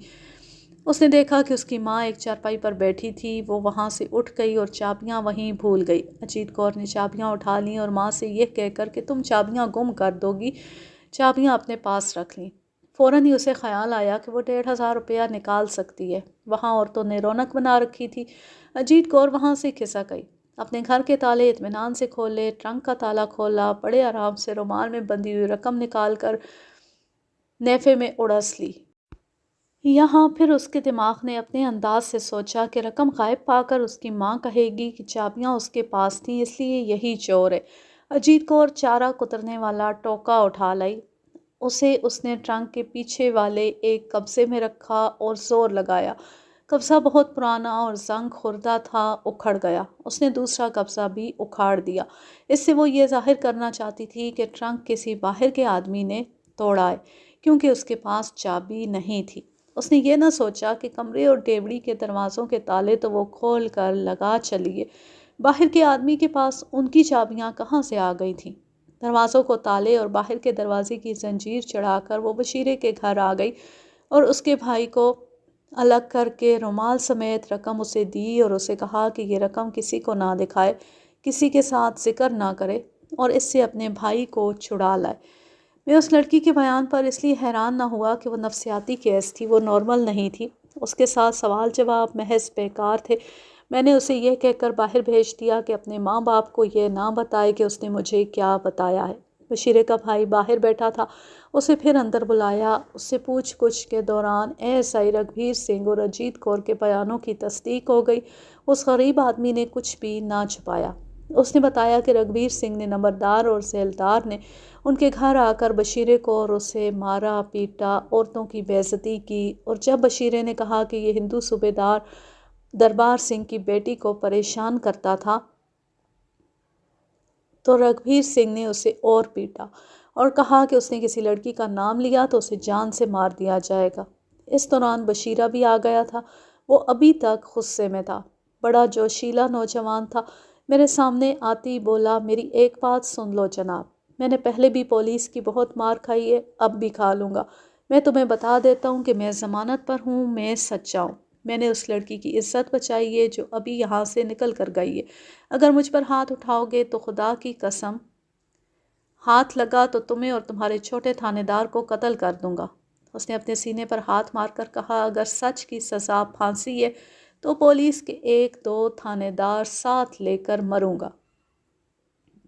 اس نے دیکھا کہ اس کی ماں ایک چارپائی پر بیٹھی تھی، وہ وہاں سے اٹھ گئی اور چابیاں وہیں بھول گئی۔ اجیت کور نے چابیاں اٹھا لیں اور ماں سے یہ کہہ کر کہ تم چابیاں گم کر دو گی، چابیاں اپنے پاس رکھ لیں۔ فوراً ہی اسے خیال آیا کہ وہ 1,500 روپیہ نکال سکتی ہے۔ وہاں عورتوں نے رونق بنا رکھی تھی۔ اجیت کور وہاں سے کھسک گئی، اپنے گھر کے تالے اطمینان سے کھولے، ٹرنک کا تالا کھولا، بڑے آرام سے رومال میں بندھی ہوئی رقم نکال کر نیفے میں اڑس لی۔ یہاں پھر اس کے دماغ نے اپنے انداز سے سوچا کہ رقم غائب پا کر اس کی ماں کہے گی کہ چابیاں اس کے پاس تھیں، اس لیے یہی چور ہے۔ اجیت کور چارہ کترنے والا ٹوکا اٹھا لائی، اسے اس نے ٹرنک کے پیچھے والے ایک قبضے میں رکھا اور زور لگایا۔ قبضہ بہت پرانا اور زنگ خوردہ تھا، اکھڑ گیا۔ اس نے دوسرا قبضہ بھی اکھاڑ دیا۔ اس سے وہ یہ ظاہر کرنا چاہتی تھی کہ ٹرنک کسی باہر کے آدمی نے توڑا ہے، کیونکہ اس کے پاس چابی نہیں تھی۔ اس نے یہ نہ سوچا کہ کمرے اور ڈیوڑی کے دروازوں کے تالے تو وہ کھول کر لگا چلی ہے، باہر کے آدمی کے پاس ان کی چابیاں کہاں سے آ گئی تھیں۔ دروازوں کو تالے اور باہر کے دروازے کی زنجیر چڑھا کر وہ بشیرے کے گھر آ گئی اور اس کے بھائی کو الگ کر کے رومال سمیت رقم اسے دی اور اسے کہا کہ یہ رقم کسی کو نہ دکھائے، کسی کے ساتھ ذکر نہ کرے اور اس سے اپنے بھائی کو چھڑا لائے۔ میں اس لڑکی کے بیان پر اس لیے حیران نہ ہوا کہ وہ نفسیاتی کیس تھی، وہ نارمل نہیں تھی۔ اس کے ساتھ سوال جواب محض بیکار تھے۔ میں نے اسے یہ کہہ کر باہر بھیج دیا کہ اپنے ماں باپ کو یہ نہ بتائے کہ اس نے مجھے کیا بتایا ہے۔ بشیرے کا بھائی باہر بیٹھا تھا، اسے پھر اندر بلایا۔ اس سے پوچھ گچھ کے دوران ASI رگھبیر سنگھ اور اجیت کور کے بیانوں کی تصدیق ہو گئی۔ اس غریب آدمی نے کچھ بھی نہ چھپایا۔ اس نے بتایا کہ رگھبیر سنگھ نے نمبردار اور ذیلدار نے ان کے گھر آ کر بشیرے کو اور اسے مارا پیٹا، عورتوں کی بے عزتی کی، اور جب بشیرے نے کہا کہ یہ ہندو صوبے دار دربار سنگھ کی بیٹی کو پریشان کرتا تھا تو رگھبیر سنگھ نے اسے اور پیٹا اور کہا کہ اس نے کسی لڑکی کا نام لیا تو اسے جان سے مار دیا جائے گا۔ اس دوران بشیرہ بھی آ گیا تھا۔ وہ ابھی تک غصے میں تھا، بڑا جوشیلا نوجوان تھا۔ میرے سامنے آتی بولا، میری ایک بات سن لو جناب، میں نے پہلے بھی پولیس کی بہت مار کھائی ہے، اب بھی کھا لوں گا۔ میں تمہیں بتا دیتا ہوں کہ میں ضمانت پر ہوں، میں سچا ہوں۔ میں نے اس لڑکی کی عزت بچائی ہے جو ابھی یہاں سے نکل کر گئی ہے۔ اگر مجھ پر ہاتھ اٹھاؤ گے تو خدا کی قسم ہاتھ لگا تو تمہیں اور تمہارے چھوٹے تھانے دار کو قتل کر دوں گا۔ اس نے اپنے سینے پر ہاتھ مار کر کہا، اگر سچ کی سزا پھانسی ہے تو پولیس کے 1-2 تھانے دار ساتھ لے کر مروں گا۔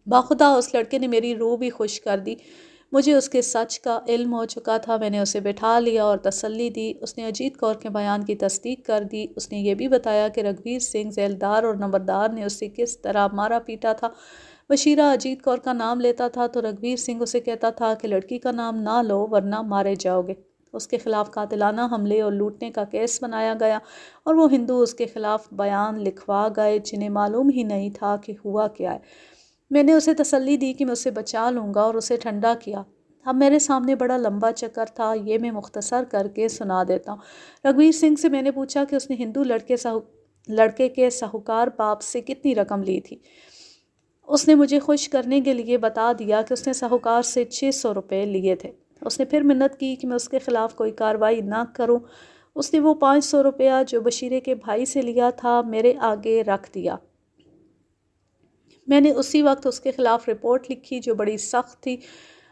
باخدا اس لڑکے نے میری روح بھی خوش کر دی۔ مجھے اس کے سچ کا علم ہو چکا تھا۔ میں نے اسے بٹھا لیا اور تسلی دی۔ اس نے اجیت کور کے بیان کی تصدیق کر دی۔ اس نے یہ بھی بتایا کہ رگھبیر سنگھ ذیلدار اور نمبردار نے اسے کس طرح مارا پیٹا تھا۔ بشیرہ اجیت کور کا نام لیتا تھا تو رگھبیر سنگھ اسے کہتا تھا کہ لڑکی کا نام نہ لو ورنہ مارے جاؤ گے۔ اس کے خلاف قاتلانہ حملے اور لوٹنے کا کیس بنایا گیا اور وہ ہندو اس کے خلاف بیان لکھوا گئے جنہیں معلوم ہی نہیں تھا کہ ہوا کیا ہے۔ میں نے اسے تسلی دی کہ میں اسے بچا لوں گا اور اسے ٹھنڈا کیا۔ اب میرے سامنے بڑا لمبا چکر تھا، یہ میں مختصر کر کے سنا دیتا ہوں۔ رگھبیر سنگھ سے میں نے پوچھا کہ اس نے ہندو لڑکے کے ساہوکار باپ سے کتنی رقم لی تھی۔ اس نے مجھے خوش کرنے کے لیے بتا دیا کہ اس نے ساہوکار سے 600 روپے لیے تھے۔ اس نے پھر منت کی کہ میں اس کے خلاف کوئی کارروائی نہ کروں۔ اس نے وہ 500 روپیہ جو بشیرے کے بھائی سے لیا تھا میرے آگے رکھ دیا۔ میں نے اسی وقت اس کے خلاف رپورٹ لکھی جو بڑی سخت تھی۔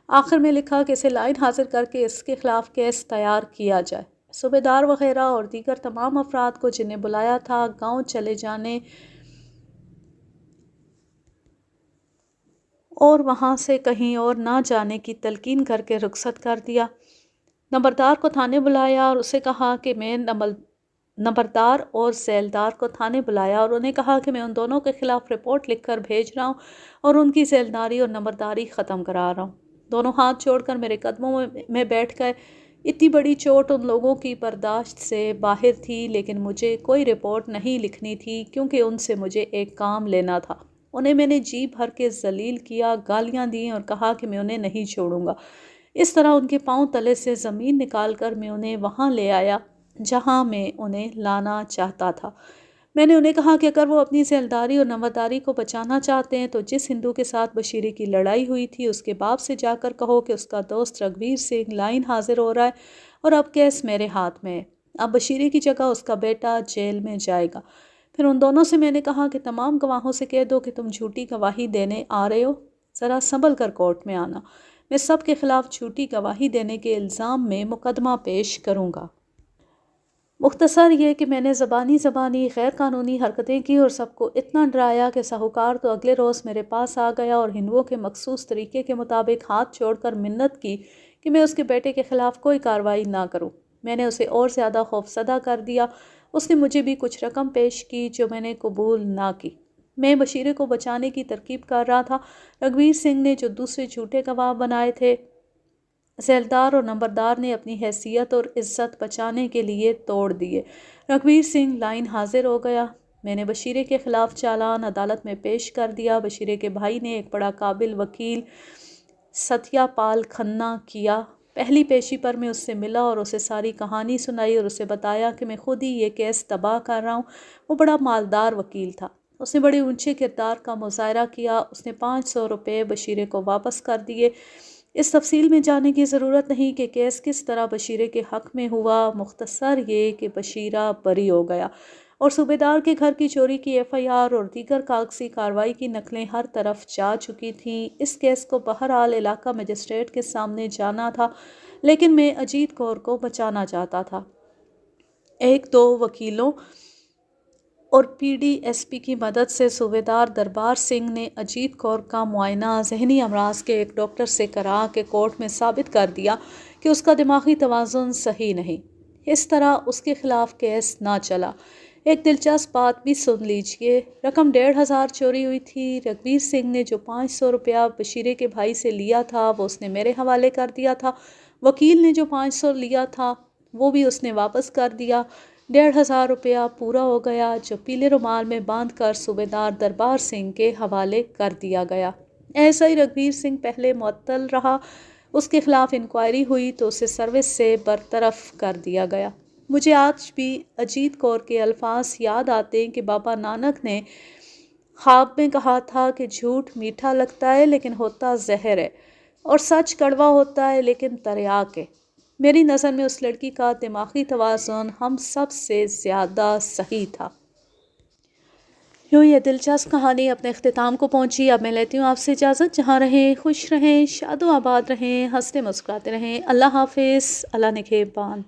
آخر میں لکھا کہ اسے لائن حاضر کر کے اس کے خلاف کیس تیار کیا جائے۔ صوبے دار وغیرہ اور دیگر تمام افراد کو جنہیں بلایا تھا گاؤں چلے جانے اور وہاں سے کہیں اور نہ جانے کی تلقین کر کے رخصت کر دیا۔ نمبردار کو تھانے بلایا اور اسے کہا کہ میں نمبردار اور ذیلدار کو تھانے بلایا اور انہیں کہا کہ میں ان دونوں کے خلاف رپورٹ لکھ کر بھیج رہا ہوں اور ان کی ذیلداری اور نمبرداری ختم کرا رہا ہوں۔ دونوں ہاتھ جوڑ کر میرے قدموں میں بیٹھ گئے۔ اتنی بڑی چوٹ ان لوگوں کی برداشت سے باہر تھی، لیکن مجھے کوئی رپورٹ نہیں لکھنی تھی کیونکہ ان سے مجھے ایک کام لینا تھا۔ انہیں میں نے جی بھر کے ذلیل کیا، گالیاں دیں اور کہا کہ میں انہیں نہیں چھوڑوں گا۔ اس طرح ان کے پاؤں تلے سے زمین نکال کر میں انہیں وہاں لے آیا جہاں میں انہیں لانا چاہتا تھا۔ میں نے انہیں کہا کہ اگر وہ اپنی ذیلداری اور نمبرداری کو بچانا چاہتے ہیں تو جس ہندو کے ساتھ بشیرے کی لڑائی ہوئی تھی اس کے باپ سے جا کر کہو کہ اس کا دوست رگھبیر سنگھ لائن حاضر ہو رہا ہے اور اب کیس میرے ہاتھ میں ہے۔ اب بشیرے کی جگہ اس کا بیٹا جیل میں جائے گا۔ پھر ان دونوں سے میں نے کہا کہ تمام گواہوں سے کہہ دو کہ تم جھوٹی گواہی دینے آ رہے ہو، ذرا سنبھل کر کورٹ میں آنا۔ میں سب کے خلاف جھوٹی گواہی دینے کے الزام میں مقدمہ پیش کروں گا۔ مختصر یہ کہ میں نے زبانی غیر قانونی حرکتیں کی اور سب کو اتنا ڈرایا کہ ساہوکار تو اگلے روز میرے پاس آ گیا اور ہندوؤں کے مخصوص طریقے کے مطابق ہاتھ جوڑ کر منت کی کہ میں اس کے بیٹے کے خلاف کوئی کارروائی نہ کروں۔ میں نے اسے اور زیادہ خوفزدہ کر دیا۔ اس نے مجھے بھی کچھ رقم پیش کی جو میں نے قبول نہ کی۔ میں بشیرے کو بچانے کی ترکیب کر رہا تھا۔ رگھبیر سنگھ نے جو دوسرے جھوٹے گواہ بنائے تھے، ذیلدار اور نمبردار نے اپنی حیثیت اور عزت بچانے کے لیے توڑ دیے۔ رگھبیر سنگھ لائن حاضر ہو گیا۔ میں نے بشیرے کے خلاف چالان عدالت میں پیش کر دیا۔ بشیرے کے بھائی نے ایک بڑا قابل وکیل ستیا پال کھنہ کیا۔ پہلی پیشی پر میں اس سے ملا اور اسے ساری کہانی سنائی اور اسے بتایا کہ میں خود ہی یہ کیس تباہ کر رہا ہوں۔ وہ بڑا مالدار وکیل تھا۔ اس نے بڑے اونچے کردار کا مظاہرہ کیا۔ اس نے 500 روپے بشیرے کو واپس کر دیے۔ اس تفصیل میں جانے کی ضرورت نہیں کہ کیس کس طرح بشیرے کے حق میں ہوا، مختصر یہ کہ بشیرہ بری ہو گیا۔ اور صوبیدار کے گھر کی چوری کی FIR اور دیگر کاغذی کارروائی کی نقلیں ہر طرف جا چکی تھیں۔ اس کیس کو بہرحال علاقہ مجسٹریٹ کے سامنے جانا تھا، لیکن میں اجیت کور کو بچانا چاہتا تھا۔ ایک دو وکیلوں اور PDSP کی مدد سے صوبیدار دربار سنگھ نے اجیت کور کا معائنہ ذہنی امراض کے ایک ڈاکٹر سے کرا کے کورٹ میں ثابت کر دیا کہ اس کا دماغی توازن صحیح نہیں۔ اس طرح اس کے خلاف کیس نہ چلا۔ ایک دلچسپ بات بھی سن لیجئے۔ رقم 1,500 چوری ہوئی تھی۔ رگھبیر سنگھ نے جو 500 روپیہ بشیرے کے بھائی سے لیا تھا وہ اس نے میرے حوالے کر دیا تھا۔ وکیل نے جو 500 لیا تھا وہ بھی اس نے واپس کر دیا۔ 1,500 روپیہ پورا ہو گیا، جو پیلے رومال میں باندھ کر صوبیدار دربار سنگھ کے حوالے کر دیا گیا۔ ایسا ہی رگھبیر سنگھ پہلے معطل رہا۔ اس کے خلاف انکوائری ہوئی تو اسے سروس سے برطرف کر دیا گیا۔ مجھے آج بھی اجیت کور کے الفاظ یاد آتے ہیں کہ بابا نانک نے خواب میں کہا تھا کہ جھوٹ میٹھا لگتا ہے لیکن ہوتا زہر ہے، اور سچ کڑوا ہوتا ہے لیکن تریاک ہے۔ میری نظر میں اس لڑکی کا دماغی توازن ہم سب سے زیادہ صحیح تھا۔ یوں یہ دلچسپ کہانی اپنے اختتام کو پہنچی۔ اب میں لیتی ہوں آپ سے اجازت۔ جہاں رہیں خوش رہیں، شاد و آباد رہیں، ہنستے مسکراتے رہیں۔ اللہ حافظ، اللہ نگہبان۔